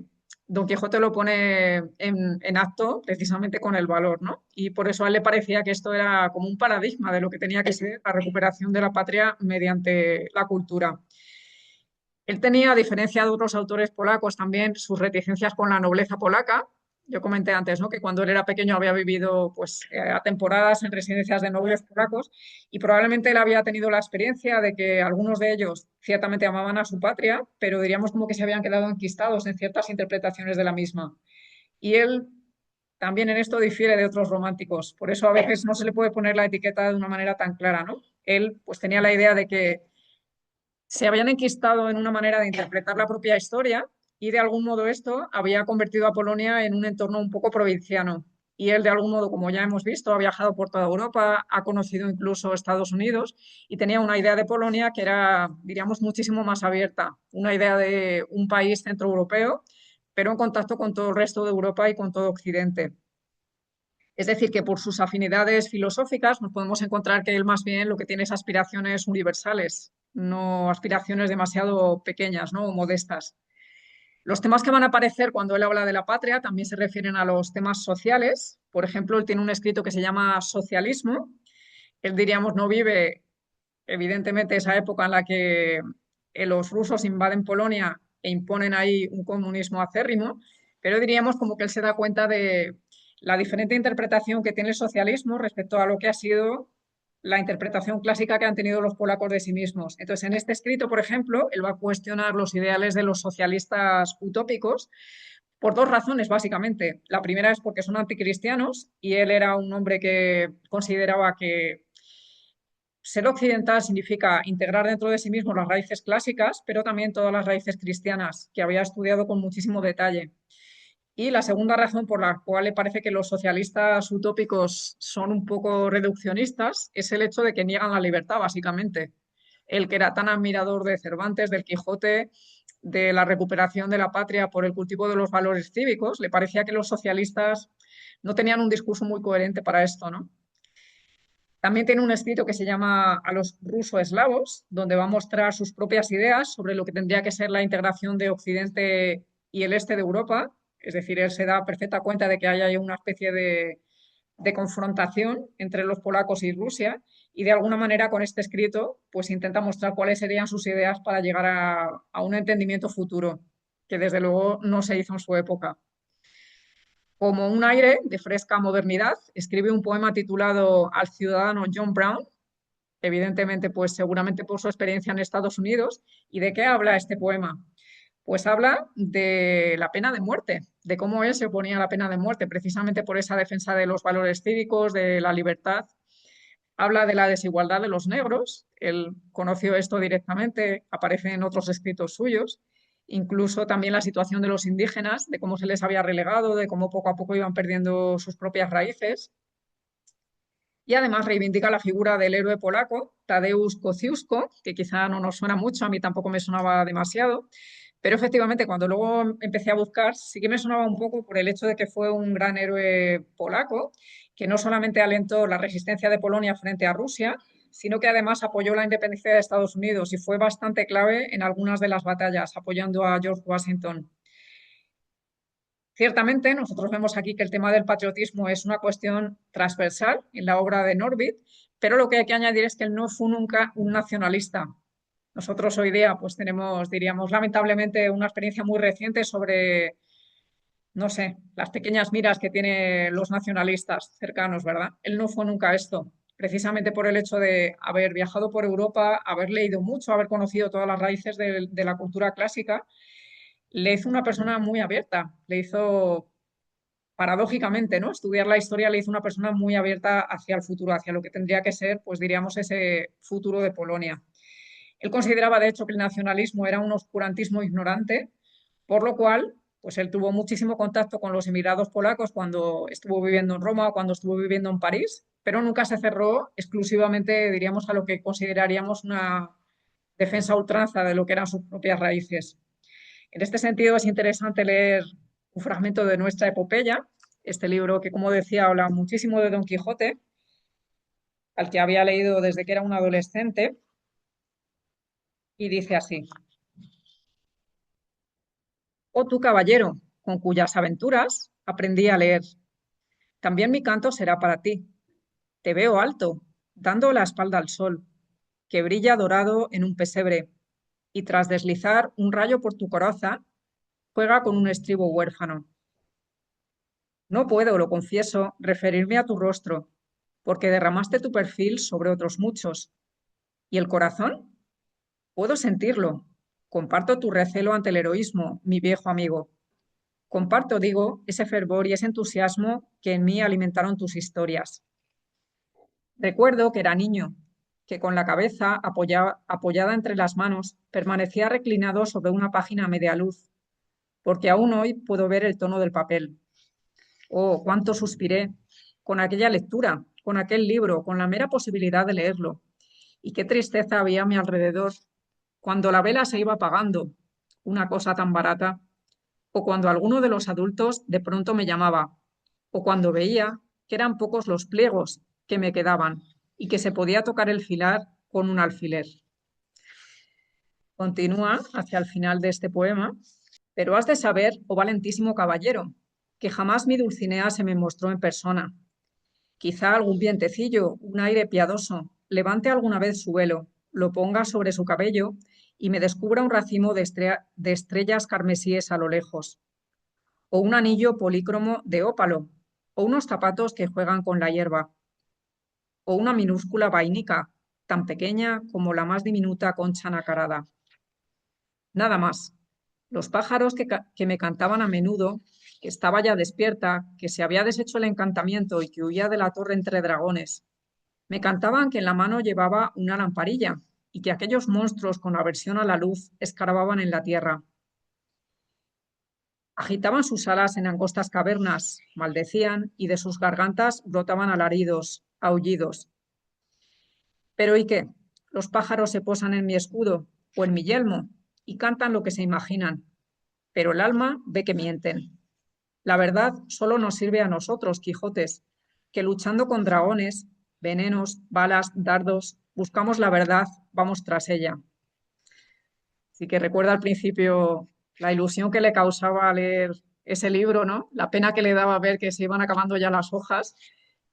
Don Quijote lo pone en acto precisamente con el valor, ¿no? Y por eso a él le parecía que esto era como un paradigma de lo que tenía que ser la recuperación de la patria mediante la cultura. Él tenía, a diferencia de otros autores polacos, también sus reticencias con la nobleza polaca. Yo comenté antes, ¿no?, que cuando él era pequeño había vivido pues, a temporadas en residencias de nobles polacos y probablemente él había tenido la experiencia de que algunos de ellos ciertamente amaban a su patria, pero diríamos como que se habían quedado enquistados en ciertas interpretaciones de la misma. Y él también en esto difiere de otros románticos. Por eso a veces no se le puede poner la etiqueta de una manera tan clara, ¿no? Él pues tenía la idea de que se habían enquistado en una manera de interpretar la propia historia y de algún modo esto había convertido a Polonia en un entorno un poco provinciano. Y él de algún modo, como ya hemos visto, ha viajado por toda Europa, ha conocido incluso Estados Unidos y tenía una idea de Polonia que era, diríamos, muchísimo más abierta, una idea de un país centroeuropeo, pero en contacto con todo el resto de Europa y con todo Occidente. Es decir, que por sus afinidades filosóficas nos podemos encontrar que él más bien lo que tiene es aspiraciones universales, no aspiraciones demasiado pequeñas, ¿no?, o modestas. Los temas que van a aparecer cuando él habla de la patria también se refieren a los temas sociales. Por ejemplo, él tiene un escrito que se llama Socialismo. Él, diríamos, no vive, evidentemente, esa época en la que los rusos invaden Polonia e imponen ahí un comunismo acérrimo, pero diríamos como que él se da cuenta de la diferente interpretación que tiene el socialismo respecto a lo que ha sido la interpretación clásica que han tenido los polacos de sí mismos. Entonces, en este escrito, por ejemplo, él va a cuestionar los ideales de los socialistas utópicos por dos razones, básicamente. La primera es porque son anticristianos y él era un hombre que consideraba que ser occidental significa integrar dentro de sí mismo las raíces clásicas, pero también todas las raíces cristianas, que había estudiado con muchísimo detalle. Y la segunda razón por la cual le parece que los socialistas utópicos son un poco reduccionistas es el hecho de que niegan la libertad, básicamente. El que era tan admirador de Cervantes, del Quijote, de la recuperación de la patria por el cultivo de los valores cívicos, le parecía que los socialistas no tenían un discurso muy coherente para esto, ¿no? También tiene un escrito que se llama A los ruso-eslavos, donde va a mostrar sus propias ideas sobre lo que tendría que ser la integración de Occidente y el este de Europa. Es decir, él se da perfecta cuenta de que hay ahí una especie de confrontación entre los polacos y Rusia y de alguna manera con este escrito pues intenta mostrar cuáles serían sus ideas para llegar a un entendimiento futuro, que desde luego no se hizo en su época. Como un aire de fresca modernidad, escribe un poema titulado Al ciudadano John Brown, evidentemente, pues seguramente por su experiencia en Estados Unidos. ¿Y de qué habla este poema? Pues habla de la pena de muerte, de cómo él se oponía a la pena de muerte, precisamente por esa defensa de los valores cívicos, de la libertad. Habla de la desigualdad de los negros, él conoció esto directamente, aparece en otros escritos suyos, incluso también la situación de los indígenas, de cómo se les había relegado, de cómo poco a poco iban perdiendo sus propias raíces. Y además reivindica la figura del héroe polaco, Tadeusz Kosciuszko, que quizá no nos suena mucho, a mí tampoco me sonaba demasiado, pero efectivamente cuando luego empecé a buscar sí que me sonaba un poco por el hecho de que fue un gran héroe polaco, que no solamente alentó la resistencia de Polonia frente a Rusia, sino que además apoyó la independencia de Estados Unidos y fue bastante clave en algunas de las batallas, apoyando a George Washington. Ciertamente, nosotros vemos aquí que el tema del patriotismo es una cuestión transversal en la obra de Norvid, pero lo que hay que añadir es que él no fue nunca un nacionalista. Nosotros hoy día pues tenemos, diríamos, lamentablemente una experiencia muy reciente sobre, no sé, las pequeñas miras que tienen los nacionalistas cercanos, ¿verdad? Él no fue nunca esto, precisamente por el hecho de haber viajado por Europa, haber leído mucho, haber conocido todas las raíces de la cultura clásica, le hizo una persona muy abierta, le hizo paradójicamente, ¿no? Estudiar la historia le hizo una persona muy abierta hacia el futuro, hacia lo que tendría que ser, pues diríamos, ese futuro de Polonia. Él consideraba, de hecho, que el nacionalismo era un oscurantismo ignorante, por lo cual, pues él tuvo muchísimo contacto con los emigrados polacos cuando estuvo viviendo en Roma o cuando estuvo viviendo en París, pero nunca se cerró exclusivamente, diríamos, a lo que consideraríamos una defensa a ultranza de lo que eran sus propias raíces. En este sentido, es interesante leer un fragmento de nuestra epopeya, este libro que, como decía, habla muchísimo de Don Quijote, al que había leído desde que era un adolescente, y dice así: Oh tú caballero, con cuyas aventuras aprendí a leer, también mi canto será para ti. Te veo alto, dando la espalda al sol, que brilla dorado en un pesebre. y tras deslizar un rayo por tu coraza, juega con un estribo huérfano. No puedo, lo confieso, referirme a tu rostro, porque derramaste tu perfil sobre otros muchos. ¿Y el corazón? Puedo sentirlo. Comparto tu recelo ante el heroísmo, mi viejo amigo. Comparto, digo, ese fervor y ese entusiasmo que en mí alimentaron tus historias. Recuerdo que era niño, que con la cabeza apoyada entre las manos permanecía reclinado sobre una página a media luz, porque aún hoy puedo ver el tono del papel. Oh, cuánto suspiré con aquella lectura, con aquel libro, con la mera posibilidad de leerlo. Y qué tristeza había a mi alrededor cuando la vela se iba apagando, una cosa tan barata, o cuando alguno de los adultos de pronto me llamaba, o cuando veía que eran pocos los pliegos que me quedaban y que se podía tocar el filar con un alfiler. Continúa hacia el final de este poema. Pero has de saber, oh valentísimo caballero, que jamás mi Dulcinea se me mostró en persona. Quizá algún vientecillo, un aire piadoso, levante alguna vez su velo, lo ponga sobre su cabello y me descubra un racimo de estrellas carmesíes a lo lejos, o un anillo polícromo de ópalo, o unos zapatos que juegan con la hierba, o una minúscula vainica, tan pequeña como la más diminuta concha nacarada. Nada más. Los pájaros que me cantaban a menudo, que estaba ya despierta, que se había deshecho el encantamiento y que huía de la torre entre dragones, me cantaban que en la mano llevaba una lamparilla y que aquellos monstruos con aversión a la luz escarbaban en la tierra. Agitaban sus alas en angostas cavernas, maldecían y de sus gargantas brotaban alaridos, aullidos. Pero ¿y qué? Los pájaros se posan en mi escudo o en mi yelmo y cantan lo que se imaginan, pero el alma ve que mienten. La verdad solo nos sirve a nosotros, Quijotes, que luchando con dragones, venenos, balas, dardos, buscamos la verdad, vamos tras ella. Así que recuerda al principio la ilusión que le causaba leer ese libro, ¿no? La pena que le daba ver que se iban acabando ya las hojas.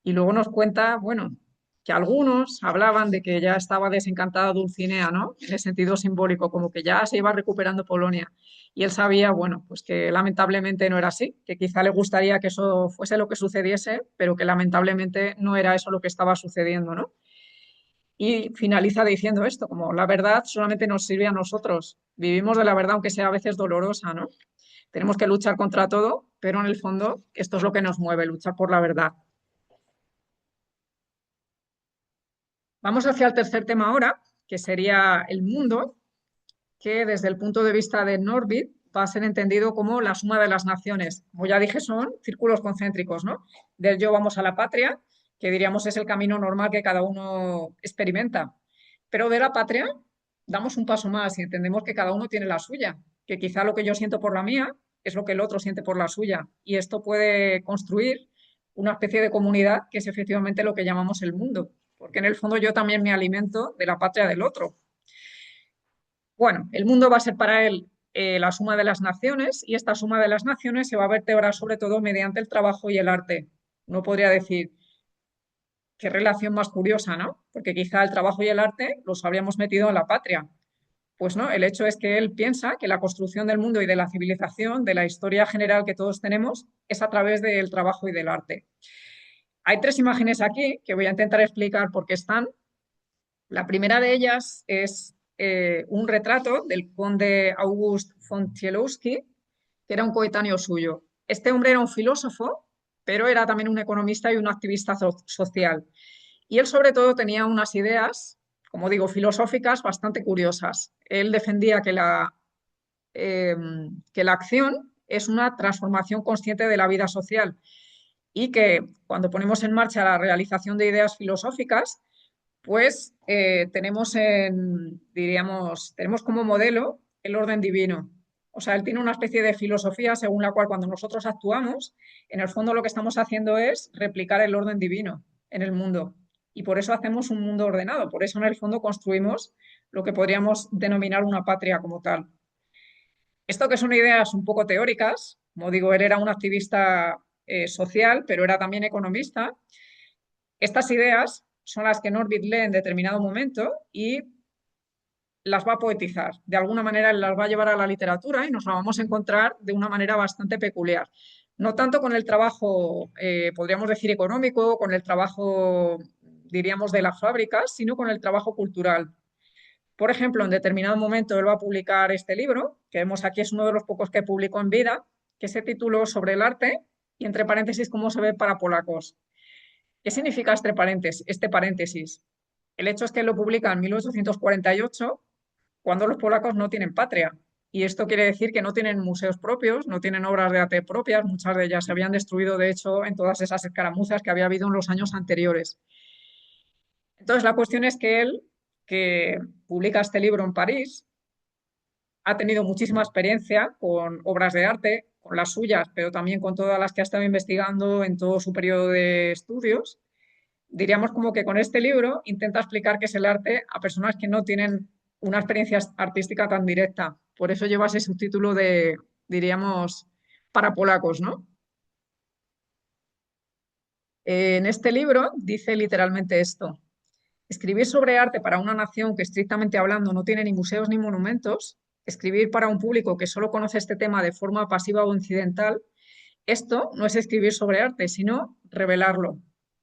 Y luego nos cuenta, bueno, que algunos hablaban de que ya estaba desencantada Dulcinea, ¿no? En el sentido simbólico, como que ya se iba recuperando Polonia. Y él sabía, bueno, pues que lamentablemente no era así, que quizá le gustaría que eso fuese lo que sucediese, pero que lamentablemente no era eso lo que estaba sucediendo, ¿no? Y finaliza diciendo esto, como la verdad solamente nos sirve a nosotros. Vivimos de la verdad, aunque sea a veces dolorosa, ¿no? Tenemos que luchar contra todo, pero en el fondo esto es lo que nos mueve, luchar por la verdad. Vamos hacia el tercer tema ahora, que sería el mundo, que desde el punto de vista de Norbit va a ser entendido como la suma de las naciones. Como ya dije, son círculos concéntricos, ¿no? Del yo vamos a la patria, que diríamos es el camino normal que cada uno experimenta. Pero de la patria damos un paso más y entendemos que cada uno tiene la suya, que quizá lo que yo siento por la mía es lo que el otro siente por la suya. Y esto puede construir una especie de comunidad que es efectivamente lo que llamamos el mundo, porque en el fondo yo también me alimento de la patria del otro. Bueno, el mundo va a ser para él la suma de las naciones y esta suma de las naciones se va a vertebrar sobre todo mediante el trabajo y el arte. No podría decir qué relación más curiosa, ¿no? Porque quizá el trabajo y el arte los habríamos metido en la patria. Pues no, el hecho es que él piensa que la construcción del mundo y de la civilización, de la historia general que todos tenemos, es a través del trabajo y del arte. Hay tres imágenes aquí que voy a intentar explicar por qué están. La primera de ellas es un retrato del conde August von Cielowski, que era un coetáneo suyo. Este hombre era un filósofo, pero era también un economista y un activista social. Y él sobre todo tenía unas ideas, como digo, filosóficas bastante curiosas. Él defendía eh, que la acción es una transformación consciente de la vida social y que cuando ponemos en marcha la realización de ideas filosóficas, pues diríamos, tenemos como modelo el orden divino. O sea, él tiene una especie de filosofía según la cual cuando nosotros actuamos, en el fondo lo que estamos haciendo es replicar el orden divino en el mundo. Y por eso hacemos un mundo ordenado, por eso en el fondo construimos lo que podríamos denominar una patria como tal. Esto que son ideas un poco teóricas, como digo, él era un activista social, pero era también economista. Estas ideas son las que Norbit lee en determinado momento y las va a poetizar. De alguna manera él las va a llevar a la literatura y nos la vamos a encontrar de una manera bastante peculiar. No tanto con el trabajo, podríamos decir, económico, con el trabajo, diríamos, de las fábricas, sino con el trabajo cultural. Por ejemplo, en determinado momento él va a publicar este libro, que vemos aquí es uno de los pocos que publicó en vida, que se tituló Sobre el arte y entre paréntesis cómo se ve para polacos. ¿Qué significa este paréntesis? El hecho es que él lo publica en 1848, cuando los polacos no tienen patria. Y esto quiere decir que no tienen museos propios, no tienen obras de arte propias, muchas de ellas se habían destruido, de hecho, en todas esas escaramuzas que había habido en los años anteriores. Entonces, la cuestión es que él, que publica este libro en París, ha tenido muchísima experiencia con obras de arte, con las suyas, pero también con todas las que ha estado investigando en todo su periodo de estudios. Diríamos como que con este libro intenta explicar qué es el arte a personas que no tienen una experiencia artística tan directa. Por eso lleva ese subtítulo de, diríamos, para polacos, ¿no? En este libro dice literalmente esto. Escribir sobre arte para una nación que estrictamente hablando no tiene ni museos ni monumentos, escribir para un público que solo conoce este tema de forma pasiva o incidental, esto no es escribir sobre arte, sino revelarlo.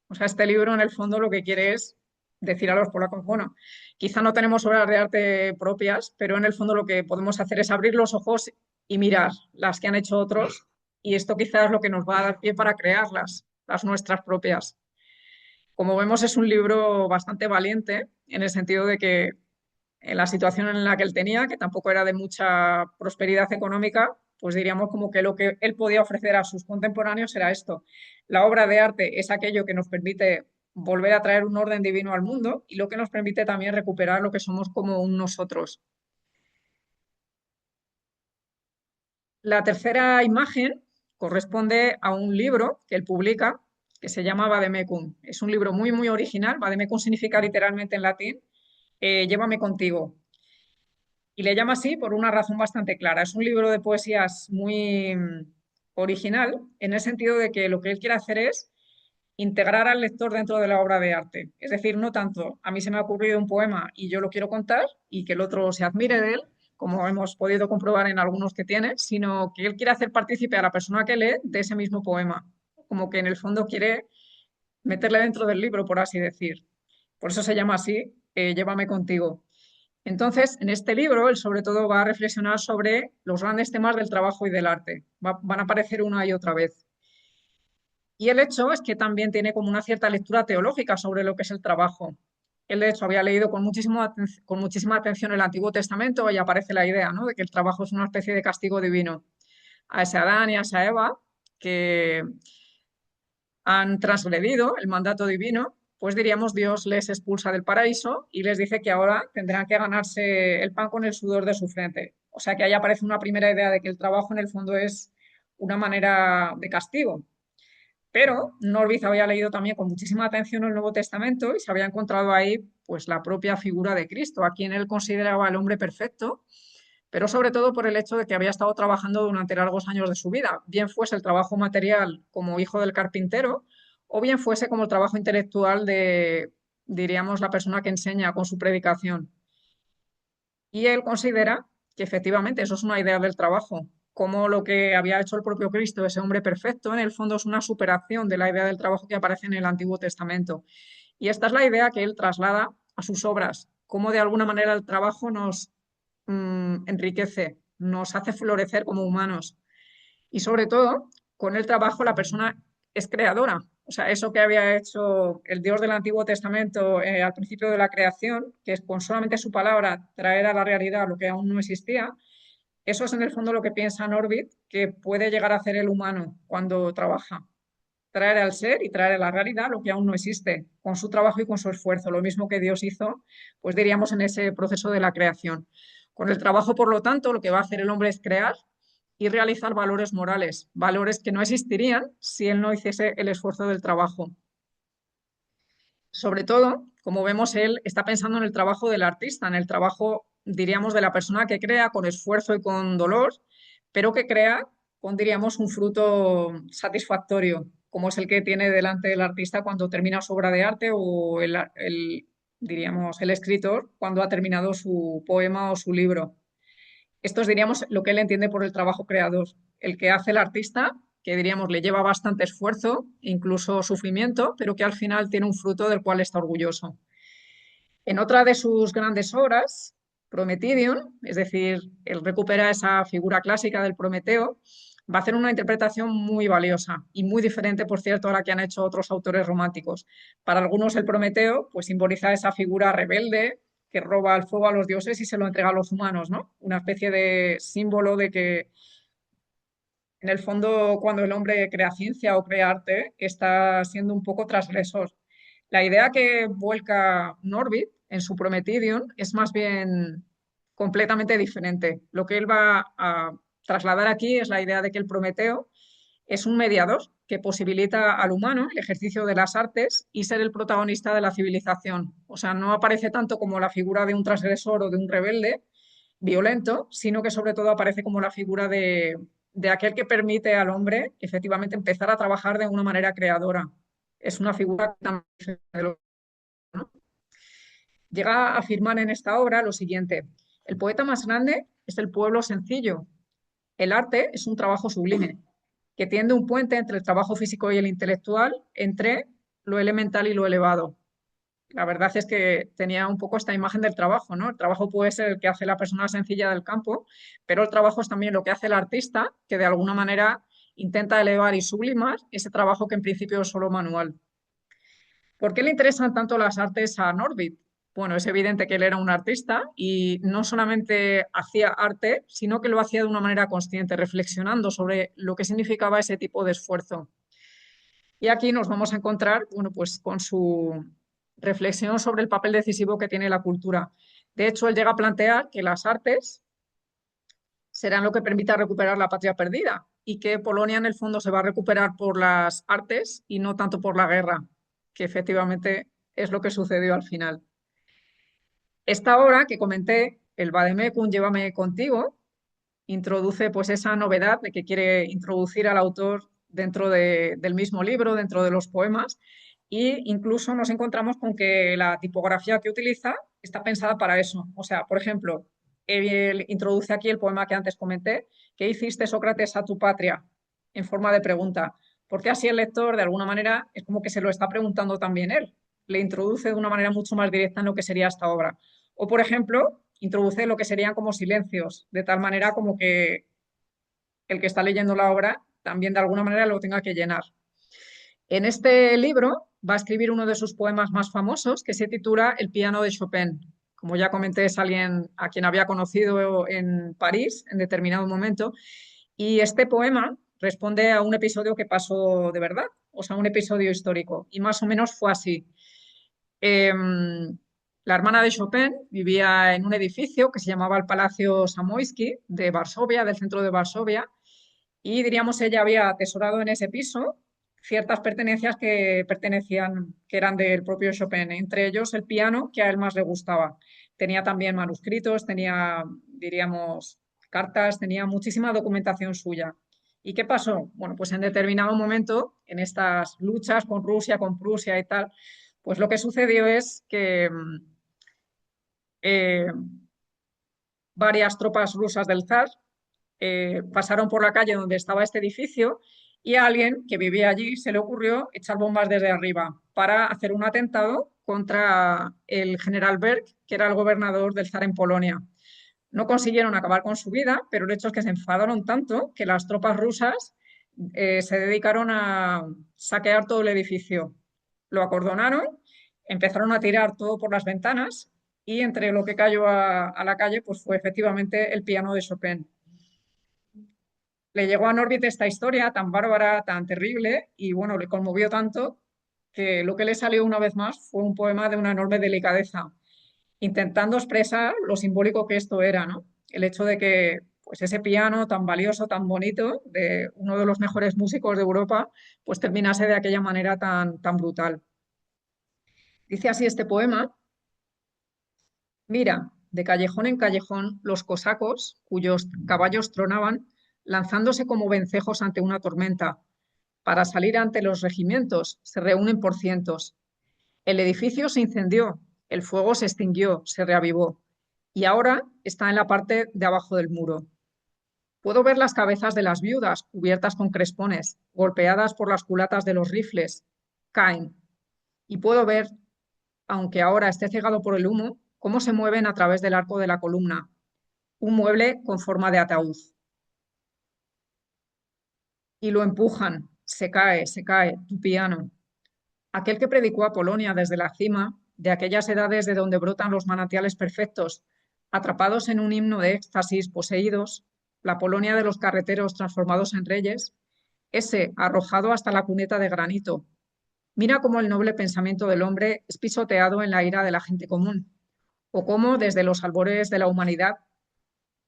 O sea, este libro en el fondo lo que quiere es decir a los polacos, bueno, quizá no tenemos obras de arte propias, pero en el fondo lo que podemos hacer es abrir los ojos y mirar las que han hecho otros, y esto quizás es lo que nos va a dar pie para crearlas, las nuestras propias. Como vemos, es un libro bastante valiente en el sentido de que en la situación en la que él tenía, que tampoco era de mucha prosperidad económica, pues diríamos como que lo que él podía ofrecer a sus contemporáneos era esto. La obra de arte es aquello que nos permite volver a traer un orden divino al mundo y lo que nos permite también recuperar lo que somos como un nosotros. La tercera imagen corresponde a un libro que él publica que se llama Vademecum. Es un libro muy, muy original. Vademecum significa literalmente en latín, llévame contigo. Y le llama así por una razón bastante clara. Es un libro de poesías muy original en el sentido de que lo que él quiere hacer es integrar al lector dentro de la obra de arte. Es decir, no tanto a mí se me ha ocurrido un poema y yo lo quiero contar y que el otro se admire de él, como hemos podido comprobar en algunos que tiene, sino que él quiere hacer partícipe a la persona que lee de ese mismo poema. Como que en el fondo quiere meterle dentro del libro, por así decir. Por eso se llama así, Llévame contigo. Entonces, en este libro, él sobre todo va a reflexionar sobre los grandes temas del trabajo y del arte. Van a aparecer una y otra vez. Y el hecho es que también tiene como una cierta lectura teológica sobre lo que es el trabajo. Él, de hecho, había leído con muchísima atención el Antiguo Testamento y aparece la idea, ¿no?, de que el trabajo es una especie de castigo divino a ese Adán y a esa Eva que han transgredido el mandato divino, pues diríamos Dios les expulsa del paraíso y les dice que ahora tendrán que ganarse el pan con el sudor de su frente. O sea que ahí aparece una primera idea de que el trabajo en el fondo es una manera de castigo. Pero Norvis había leído también con muchísima atención el Nuevo Testamento y se había encontrado ahí pues la propia figura de Cristo, a quien él consideraba el hombre perfecto, pero sobre todo por el hecho de que había estado trabajando durante largos años de su vida, bien fuese el trabajo material como hijo del carpintero, o bien fuese como el trabajo intelectual de, diríamos, la persona que enseña con su predicación. Y él considera que efectivamente eso es una idea del trabajo, como lo que había hecho el propio Cristo, ese hombre perfecto, en el fondo es una superación de la idea del trabajo que aparece en el Antiguo Testamento. Y esta es la idea que él traslada a sus obras, cómo de alguna manera el trabajo nos enriquece, nos hace florecer como humanos. Y sobre todo, con el trabajo la persona es creadora. O sea, eso que había hecho el Dios del Antiguo Testamento al principio de la creación, que es con solamente su palabra traer a la realidad lo que aún no existía, eso es en el fondo lo que piensa Norbit, que puede llegar a hacer el humano cuando trabaja. Traer al ser y traer a la realidad lo que aún no existe, con su trabajo y con su esfuerzo, lo mismo que Dios hizo, pues diríamos en ese proceso de la creación. Con el trabajo, por lo tanto, lo que va a hacer el hombre es crear y realizar valores morales, valores que no existirían si él no hiciese el esfuerzo del trabajo. Sobre todo, como vemos, él está pensando en el trabajo del artista, en el trabajo, diríamos, de la persona que crea con esfuerzo y con dolor, pero que crea con, diríamos, un fruto satisfactorio, como es el que tiene delante el artista cuando termina su obra de arte o diríamos, el escritor cuando ha terminado su poema o su libro. Esto es, diríamos, lo que él entiende por el trabajo creador. El que hace el artista, que diríamos le lleva bastante esfuerzo, incluso sufrimiento, pero que al final tiene un fruto del cual está orgulloso. En otra de sus grandes obras, Prometidion, es decir, él recupera esa figura clásica del Prometeo, va a hacer una interpretación muy valiosa y muy diferente, por cierto, a la que han hecho otros autores románticos. Para algunos el Prometeo pues simboliza esa figura rebelde que roba el fuego a los dioses y se lo entrega a los humanos, ¿no? Una especie de símbolo de que en el fondo cuando el hombre crea ciencia o crea arte está siendo un poco transgresor. La idea que vuelca Norbit en su Prometidion es más bien completamente diferente. Lo que él va a trasladar aquí es la idea de que el Prometeo es un mediador que posibilita al humano el ejercicio de las artes y ser el protagonista de la civilización. O sea, no aparece tanto como la figura de un transgresor o de un rebelde violento, sino que sobre todo aparece como la figura de aquel que permite al hombre efectivamente empezar a trabajar de una manera creadora. Es una figura que también, ¿no? Llega a afirmar en esta obra lo siguiente: el poeta más grande es el pueblo sencillo. El arte es un trabajo sublime, que tiende un puente entre el trabajo físico y el intelectual, entre lo elemental y lo elevado. La verdad es que tenía un poco esta imagen del trabajo, ¿no? El trabajo puede ser el que hace la persona sencilla del campo, pero el trabajo es también lo que hace el artista, que de alguna manera intenta elevar y sublimar ese trabajo que en principio es solo manual. ¿Por qué le interesan tanto las artes a Norbit? Bueno, es evidente que él era un artista y no solamente hacía arte, sino que lo hacía de una manera consciente, reflexionando sobre lo que significaba ese tipo de esfuerzo. Y aquí nos vamos a encontrar, bueno, pues con su reflexión sobre el papel decisivo que tiene la cultura. De hecho, él llega a plantear que las artes serán lo que permita recuperar la patria perdida y que Polonia en el fondo se va a recuperar por las artes y no tanto por la guerra, que efectivamente es lo que sucedió al final. Esta obra que comenté, el Vademecum, Llévame contigo, introduce pues esa novedad de que quiere introducir al autor dentro del mismo libro, dentro de los poemas, e incluso nos encontramos con que la tipografía que utiliza está pensada para eso. O sea, por ejemplo, él introduce aquí el poema que antes comenté: ¿qué hiciste, Sócrates, a tu patria? En forma de pregunta. Porque así el lector, de alguna manera, es como que se lo está preguntando también él. Le introduce de una manera mucho más directa en lo que sería esta obra. O, por ejemplo, introduce lo que serían como silencios, de tal manera como que el que está leyendo la obra también de alguna manera lo tenga que llenar. En este libro va a escribir uno de sus poemas más famosos, que se titula El piano de Chopin. Como ya comenté, es alguien a quien había conocido en París en determinado momento, y este poema responde a un episodio que pasó de verdad, o sea, un episodio histórico, y más o menos fue así. La hermana de Chopin vivía en un edificio que se llamaba el Palacio Zamoyski de Varsovia, del centro de Varsovia, y diríamos ella había atesorado en ese piso ciertas pertenencias que pertenecían, que eran del propio Chopin, entre ellos el piano que a él más le gustaba. Tenía también manuscritos, tenía, diríamos, cartas, tenía muchísima documentación suya. ¿Y qué pasó? Bueno, pues en determinado momento, en estas luchas con Rusia, con Prusia y tal, pues lo que sucedió es que eh, varias tropas rusas del zar pasaron por la calle donde estaba este edificio y a alguien que vivía allí se le ocurrió echar bombas desde arriba para hacer un atentado contra el general Berg, que era el gobernador del zar en Polonia. No consiguieron acabar con su vida, pero el hecho es que se enfadaron tanto que las tropas rusas se dedicaron a saquear todo el edificio. Lo acordonaron, empezaron a tirar todo por las ventanas y entre lo que cayó a la calle pues fue efectivamente el piano de Chopin. Le llegó a Norbit esta historia tan bárbara, tan terrible, y bueno, le conmovió tanto que lo que le salió una vez más fue un poema de una enorme delicadeza, intentando expresar lo simbólico que esto era, ¿no? El hecho de que pues ese piano tan valioso, tan bonito, de uno de los mejores músicos de Europa, pues terminase de aquella manera tan brutal. Dice así este poema: mira, de callejón en callejón, los cosacos, cuyos caballos tronaban, lanzándose como vencejos ante una tormenta. Para salir ante los regimientos se reúnen por cientos. El edificio se incendió El fuego se extinguió, se reavivó y ahora está en la parte de abajo del muro. Puedo ver las cabezas de las viudas cubiertas con crespones, golpeadas por las culatas de los rifles. Caen. Y puedo ver, aunque ahora esté cegado por el humo, cómo se mueven a través del arco de la columna. Un mueble con forma de ataúd. Y lo empujan. Se cae, tu piano. Aquel que predicó a Polonia desde la cima, de aquellas edades de donde brotan los manantiales perfectos, atrapados en un himno de éxtasis, poseídos, la Polonia de los carreteros transformados en reyes, ese arrojado hasta la cuneta de granito. Mira cómo el noble pensamiento del hombre es pisoteado en la ira de la gente común, o cómo desde los albores de la humanidad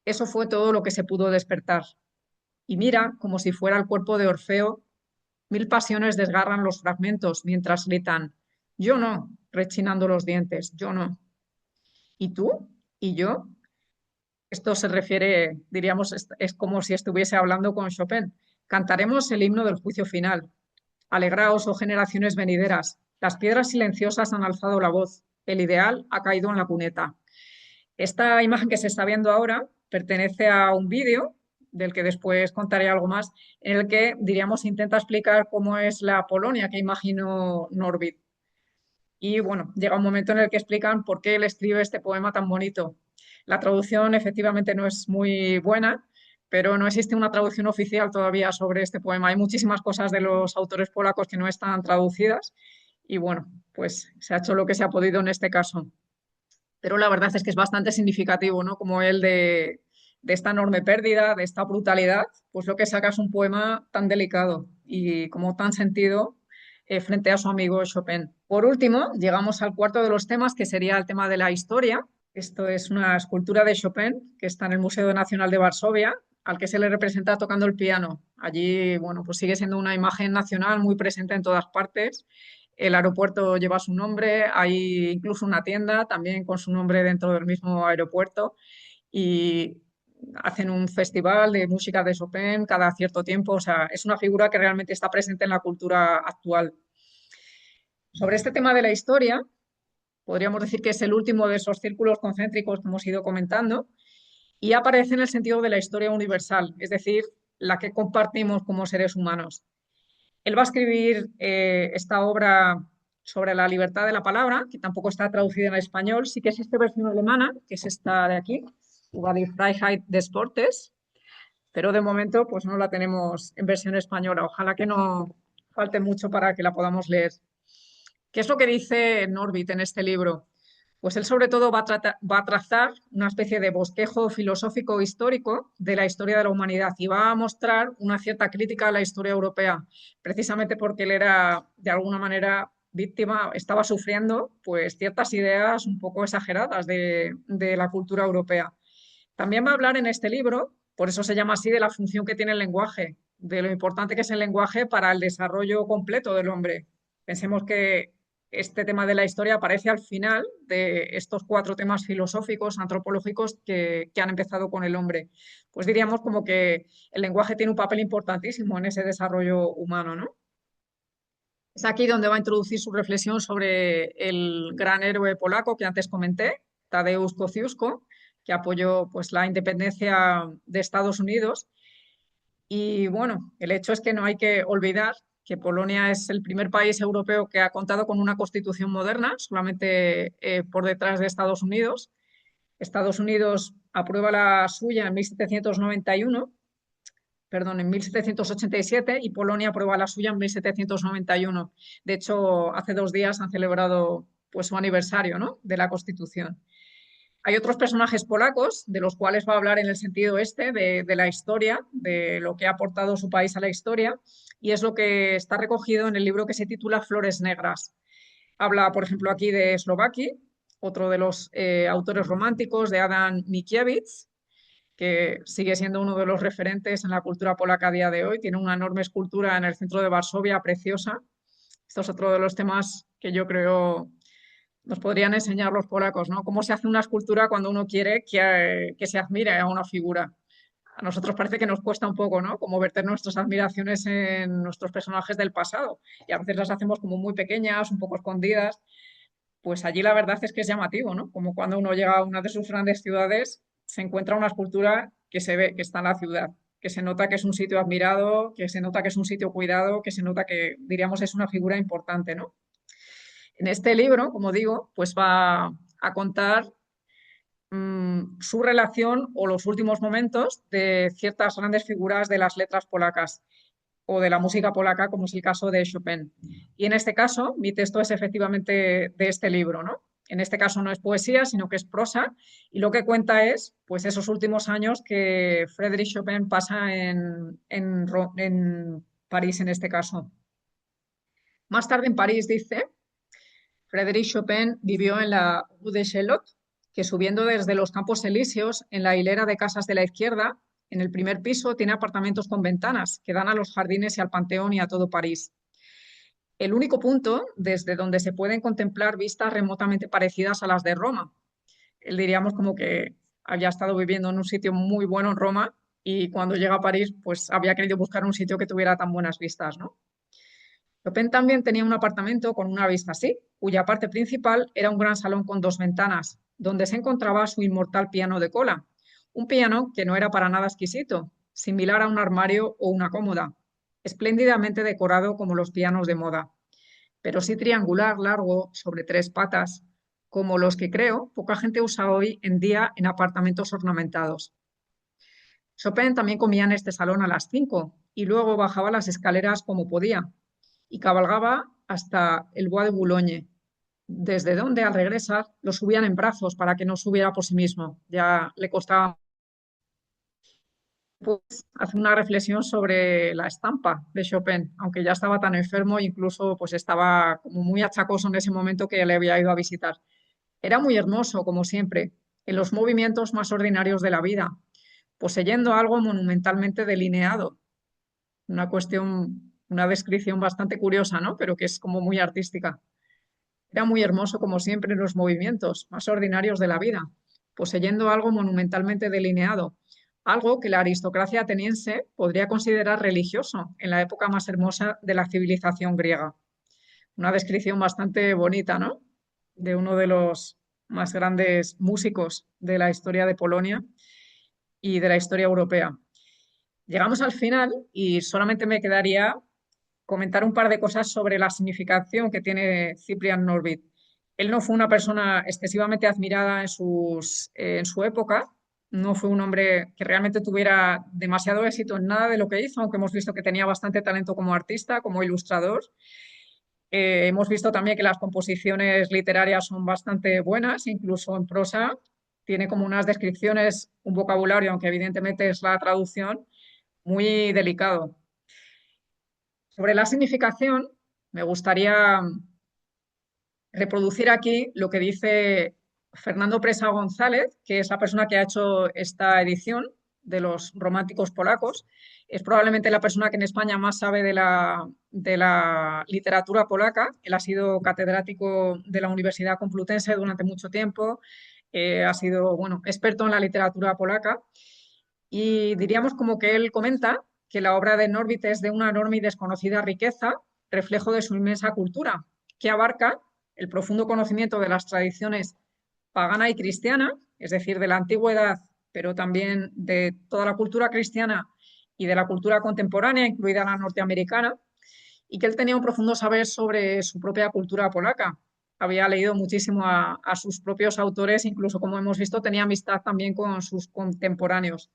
eso fue todo lo que se pudo despertar. Y mira, como si fuera el cuerpo de Orfeo, mil pasiones desgarran los fragmentos mientras gritan, yo no, rechinando los dientes, yo no. ¿Y tú? ¿Y yo? Esto se refiere, diríamos, es como si estuviese hablando con Chopin. Cantaremos el himno del juicio final. Alegraos, oh generaciones venideras. Las piedras silenciosas han alzado la voz. El ideal ha caído en la cuneta. Esta imagen que se está viendo ahora pertenece a un vídeo del que después contaré algo más, en el que, diríamos, intenta explicar cómo es la Polonia que imaginó Norbit. Y bueno, llega un momento en el que explican por qué él escribe este poema tan bonito. La traducción efectivamente no es muy buena, pero no existe una traducción oficial todavía sobre este poema. Hay muchísimas cosas de los autores polacos que no están traducidas y bueno, pues se ha hecho lo que se ha podido en este caso. Pero la verdad es que es bastante significativo, ¿no? Como él de esta enorme pérdida, de esta brutalidad, pues lo que saca es un poema tan delicado y como tan sentido frente a su amigo Chopin. Por último, llegamos al cuarto de los temas, que sería el tema de la historia. Esto es una escultura de Chopin que está en el Museo Nacional de Varsovia, al que se le representa tocando el piano. Allí, bueno, pues sigue siendo una imagen nacional muy presente en todas partes. El aeropuerto lleva su nombre, hay incluso una tienda también con su nombre dentro del mismo aeropuerto y hacen un festival de música de Chopin cada cierto tiempo. O sea, es una figura que realmente está presente en la cultura actual. Sobre este tema de la historia, podríamos decir que es el último de esos círculos concéntricos que hemos ido comentando y aparece en el sentido de la historia universal, es decir, la que compartimos como seres humanos. Él va a escribir esta obra sobre la libertad de la palabra, que tampoco está traducida en español, sí que existe versión alemana, que es esta de aquí, Über die Freiheit des Wortes, pero de momento pues no la tenemos en versión española. Ojalá que no falte mucho para que la podamos leer. ¿Qué es lo que dice Norbit en este libro? Pues él sobre todo va a trazar una especie de bosquejo filosófico histórico de la historia de la humanidad y va a mostrar una cierta crítica a la historia europea, precisamente porque él era de alguna manera víctima, estaba sufriendo pues ciertas ideas un poco exageradas de la cultura europea. También va a hablar en este libro, por eso se llama así, de la función que tiene el lenguaje, de lo importante que es el lenguaje para el desarrollo completo del hombre. Pensemos que este tema de la historia aparece al final de estos cuatro temas filosóficos, antropológicos que han empezado con el hombre. Pues diríamos como que el lenguaje tiene un papel importantísimo en ese desarrollo humano, ¿no? Es aquí donde va a introducir su reflexión sobre el gran héroe polaco que antes comenté, Tadeusz Kosciuszko, que apoyó pues, la independencia de Estados Unidos. Y bueno, el hecho es que no hay que olvidar que Polonia es el primer país europeo que ha contado con una constitución moderna, solamente por detrás de Estados Unidos. Estados Unidos aprueba la suya en 1791, perdón, en 1787 y Polonia aprueba la suya en 1791. De hecho, hace 2 días han celebrado pues, su aniversario, ¿no?, de la Constitución. Hay otros personajes polacos de los cuales va a hablar en el sentido este de la historia, de lo que ha aportado su país a la historia, y es lo que está recogido en el libro que se titula Flores Negras. Habla, por ejemplo, aquí de Eslovaquia, otro de los autores románticos, de Adam Mickiewicz, que sigue siendo uno de los referentes en la cultura polaca a día de hoy. Tiene una enorme escultura en el centro de Varsovia, preciosa. Esto es otro de los temas que yo creo nos podrían enseñar los polacos, ¿no? Cómo se hace una escultura cuando uno quiere que se admire a una figura. A nosotros parece que nos cuesta un poco, ¿no? Como verter nuestras admiraciones en nuestros personajes del pasado. Y a veces las hacemos como muy pequeñas, un poco escondidas. pues allí la verdad es que es llamativo, ¿no? Como cuando uno llega a una de sus grandes ciudades, se encuentra una escultura que se ve que está en la ciudad, que se nota que es un sitio admirado, que se nota que es un sitio cuidado, que se nota que, diríamos, es una figura importante, ¿no? En este libro, como digo, pues va a contar su relación o los últimos momentos de ciertas grandes figuras de las letras polacas o de la música polaca, como es el caso de Chopin. Y en este caso, mi texto es efectivamente de este libro, ¿no? En este caso no es poesía, sino que es prosa, y lo que cuenta es, pues, esos últimos años que Frédéric Chopin pasa en París, en este caso. Más tarde en París, dice, Frédéric Chopin vivió en la Rue de Chaillot, que subiendo desde los Campos Elíseos, en la hilera de casas de la izquierda, en el primer piso tiene apartamentos con ventanas que dan a los jardines y al Panteón y a todo París. El único punto desde donde se pueden contemplar vistas remotamente parecidas a las de Roma. Él diríamos como que había estado viviendo en un sitio muy bueno en Roma y cuando llega a París, pues había querido buscar un sitio que tuviera tan buenas vistas, ¿no? Chopin también tenía un apartamento con una vista así, cuya parte principal era un gran salón con dos ventanas, donde se encontraba su inmortal piano de cola, un piano que no era para nada exquisito, similar a un armario o una cómoda, espléndidamente decorado como los pianos de moda, pero sí triangular, largo, sobre tres patas, como los que creo poca gente usa hoy en día en apartamentos ornamentados. Chopin también comía en este salón a las 5 y luego bajaba las escaleras como podía y cabalgaba hasta el Bois de Boulogne, desde donde al regresar lo subían en brazos para que no subiera por sí mismo. Ya le costaba, pues, hacer una reflexión sobre la estampa de Chopin, aunque ya estaba tan enfermo, incluso pues estaba como muy achacoso en ese momento que le había ido a visitar. Era muy hermoso, como siempre, en los movimientos más ordinarios de la vida, poseyendo algo monumentalmente delineado. Una cuestión, una descripción bastante curiosa, ¿no? Pero que es como muy artística. Era muy hermoso, como siempre, en los movimientos más ordinarios de la vida, poseyendo algo monumentalmente delineado, algo que la aristocracia ateniense podría considerar religioso en la época más hermosa de la civilización griega. Una descripción bastante bonita, ¿no? De uno de los más grandes músicos de la historia de Polonia y de la historia europea. Llegamos al final y solamente me quedaría comentar un par de cosas sobre la significación que tiene Cyprian Norvid. Él no fue una persona excesivamente admirada en su época, no fue un hombre que realmente tuviera demasiado éxito en nada de lo que hizo, aunque hemos visto que tenía bastante talento como artista, como ilustrador. Hemos visto también que las composiciones literarias son bastante buenas, incluso en prosa. Tiene como unas descripciones, un vocabulario, aunque evidentemente es la traducción, muy delicado. Sobre la significación, me gustaría reproducir aquí lo que dice Fernando Presa González, que es la persona que ha hecho esta edición de los románticos polacos. Es probablemente la persona que en España más sabe de la literatura polaca. Él ha sido catedrático de la Universidad Complutense durante mucho tiempo, ha sido, bueno, experto en la literatura polaca y diríamos como que él comenta que la obra de Norvit es de una enorme y desconocida riqueza, reflejo de su inmensa cultura, que abarca el profundo conocimiento de las tradiciones pagana y cristiana, es decir, de la antigüedad, pero también de toda la cultura cristiana y de la cultura contemporánea, incluida la norteamericana, y que él tenía un profundo saber sobre su propia cultura polaca. Había leído muchísimo a sus propios autores, incluso como hemos visto, tenía amistad también con sus contemporáneos,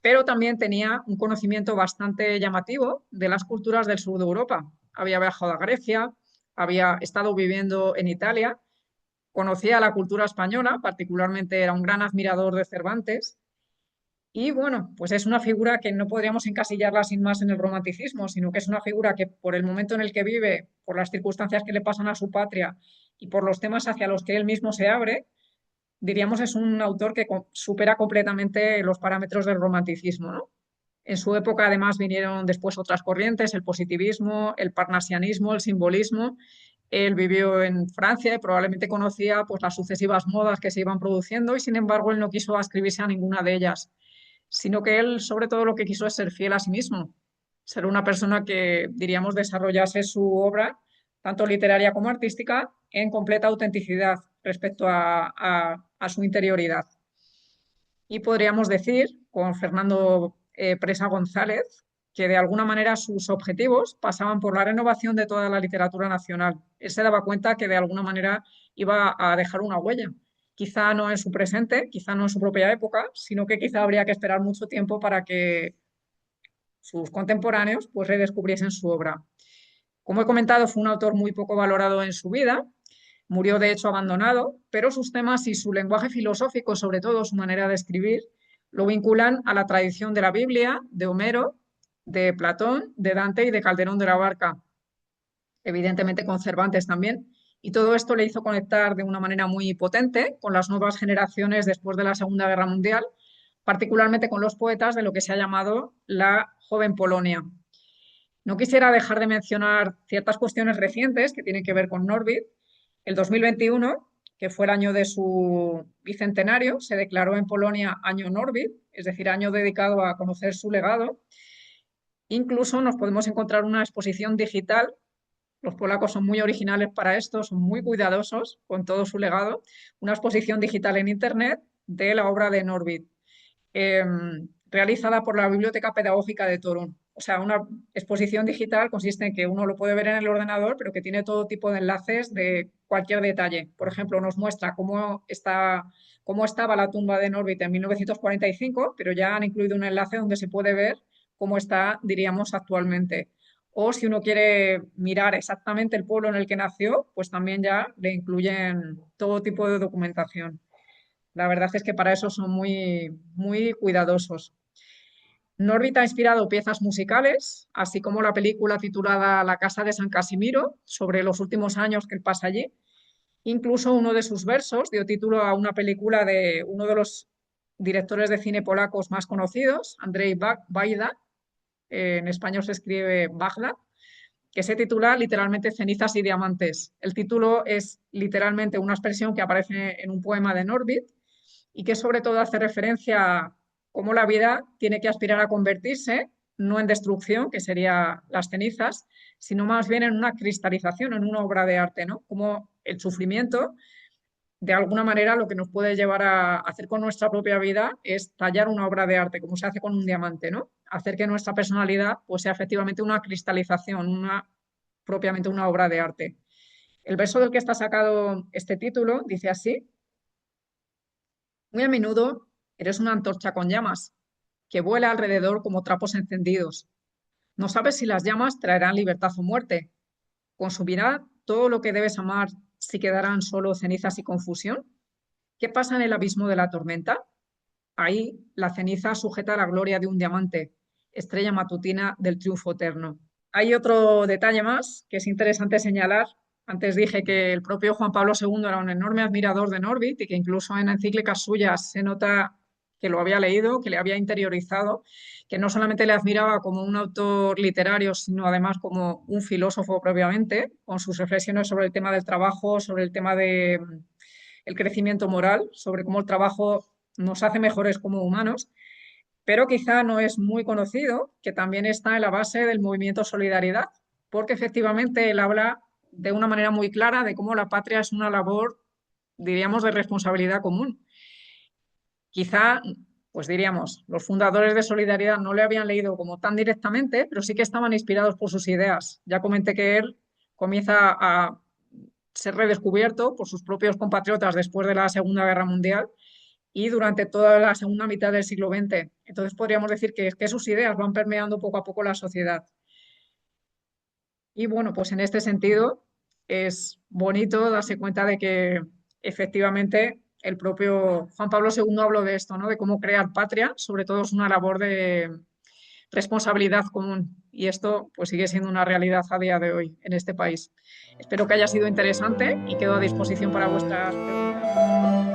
pero también tenía un conocimiento bastante llamativo de las culturas del sur de Europa. Había viajado a Grecia, había estado viviendo en Italia, conocía la cultura española, particularmente era un gran admirador de Cervantes. Y bueno, pues es una figura que no podríamos encasillarla sin más en el romanticismo, sino que es una figura que por el momento en el que vive, por las circunstancias que le pasan a su patria y por los temas hacia los que él mismo se abre, diríamos es un autor que supera completamente los parámetros del romanticismo, ¿no? En su época, además, vinieron después otras corrientes, el positivismo, el parnasianismo, el simbolismo. Él vivió en Francia y probablemente conocía pues, las sucesivas modas que se iban produciendo y, sin embargo, él no quiso ascribirse a ninguna de ellas, sino que él, sobre todo, lo que quiso es ser fiel a sí mismo, ser una persona que, diríamos, desarrollase su obra tanto literaria como artística, en completa autenticidad respecto a su interioridad. Y podríamos decir, con Fernando Presa González, que de alguna manera sus objetivos pasaban por la renovación de toda la literatura nacional. Él se daba cuenta que de alguna manera iba a dejar una huella. Quizá no en su presente, quizá no en su propia época, sino que quizá habría que esperar mucho tiempo para que sus contemporáneos pues redescubriesen su obra. Como he comentado, fue un autor muy poco valorado en su vida, murió de hecho abandonado, pero sus temas y su lenguaje filosófico, sobre todo su manera de escribir, lo vinculan a la tradición de la Biblia, de Homero, de Platón, de Dante y de Calderón de la Barca, evidentemente con Cervantes también. Y todo esto le hizo conectar de una manera muy potente con las nuevas generaciones después de la Segunda Guerra Mundial, particularmente con los poetas de lo que se ha llamado la Joven Polonia. No quisiera dejar de mencionar ciertas cuestiones recientes que tienen que ver con Norvid. El 2021, que fue el año de su bicentenario, se declaró en Polonia Año Norvid, es decir, año dedicado a conocer su legado. Incluso nos podemos encontrar una exposición digital. Los polacos son muy originales para esto, son muy cuidadosos con todo su legado. Una exposición digital en Internet de la obra de Norvid, eh, realizada por la Biblioteca Pedagógica de Torun. O sea, una exposición digital consiste en que uno lo puede ver en el ordenador, pero que tiene todo tipo de enlaces de cualquier detalle. Por ejemplo, nos muestra cómo estaba la tumba de Norbit en 1945, pero ya han incluido un enlace donde se puede ver cómo está, diríamos, actualmente. O si uno quiere mirar exactamente el pueblo en el que nació, pues también ya le incluyen todo tipo de documentación. La verdad es que para eso son muy, muy cuidadosos. Norbit ha inspirado piezas musicales, así como la película titulada La Casa de San Casimiro, sobre los últimos años que él pasa allí. Incluso uno de sus versos dio título a una película de uno de los directores de cine polacos más conocidos, Andrzej Wajda, en español se escribe Wajda, que se titula literalmente Cenizas y Diamantes. El título es literalmente una expresión que aparece en un poema de Norbit y que sobre todo hace referencia a cómo la vida tiene que aspirar a convertirse, no en destrucción, que sería las cenizas, sino más bien en una cristalización, en una obra de arte, ¿no? Como el sufrimiento, de alguna manera, lo que nos puede llevar a hacer con nuestra propia vida es tallar una obra de arte, como se hace con un diamante, ¿no? Hacer que nuestra personalidad pues, sea efectivamente una cristalización, propiamente una obra de arte. El verso del que está sacado este título dice así: muy a menudo eres una antorcha con llamas, que vuela alrededor como trapos encendidos. No sabes si las llamas traerán libertad o muerte. ¿Consumirá todo lo que debes amar si quedarán solo cenizas y confusión? ¿Qué pasa en el abismo de la tormenta? Ahí la ceniza sujeta la gloria de un diamante, estrella matutina del triunfo eterno. Hay otro detalle más que es interesante señalar. Antes dije que el propio Juan Pablo II era un enorme admirador de Norbit y que incluso en encíclicas suyas se nota que lo había leído, que le había interiorizado, que no solamente le admiraba como un autor literario, sino además como un filósofo propiamente, con sus reflexiones sobre el tema del trabajo, sobre el tema de el crecimiento moral, sobre cómo el trabajo nos hace mejores como humanos, pero quizá no es muy conocido, que también está en la base del movimiento Solidaridad, porque efectivamente él habla de una manera muy clara de cómo la patria es una labor, diríamos, de responsabilidad común. Quizá, pues diríamos, los fundadores de Solidaridad no le habían leído como tan directamente, pero sí que estaban inspirados por sus ideas. Ya comenté que él comienza a ser redescubierto por sus propios compatriotas después de la Segunda Guerra Mundial y durante toda la segunda mitad del siglo XX. Entonces podríamos decir que sus ideas van permeando poco a poco la sociedad. Y bueno, pues en este sentido es bonito darse cuenta de que efectivamente el propio Juan Pablo II habló de esto, ¿no? De cómo crear patria, sobre todo es una labor de responsabilidad común. Y esto pues sigue siendo una realidad a día de hoy en este país. Espero que haya sido interesante y quedo a disposición para vuestras preguntas.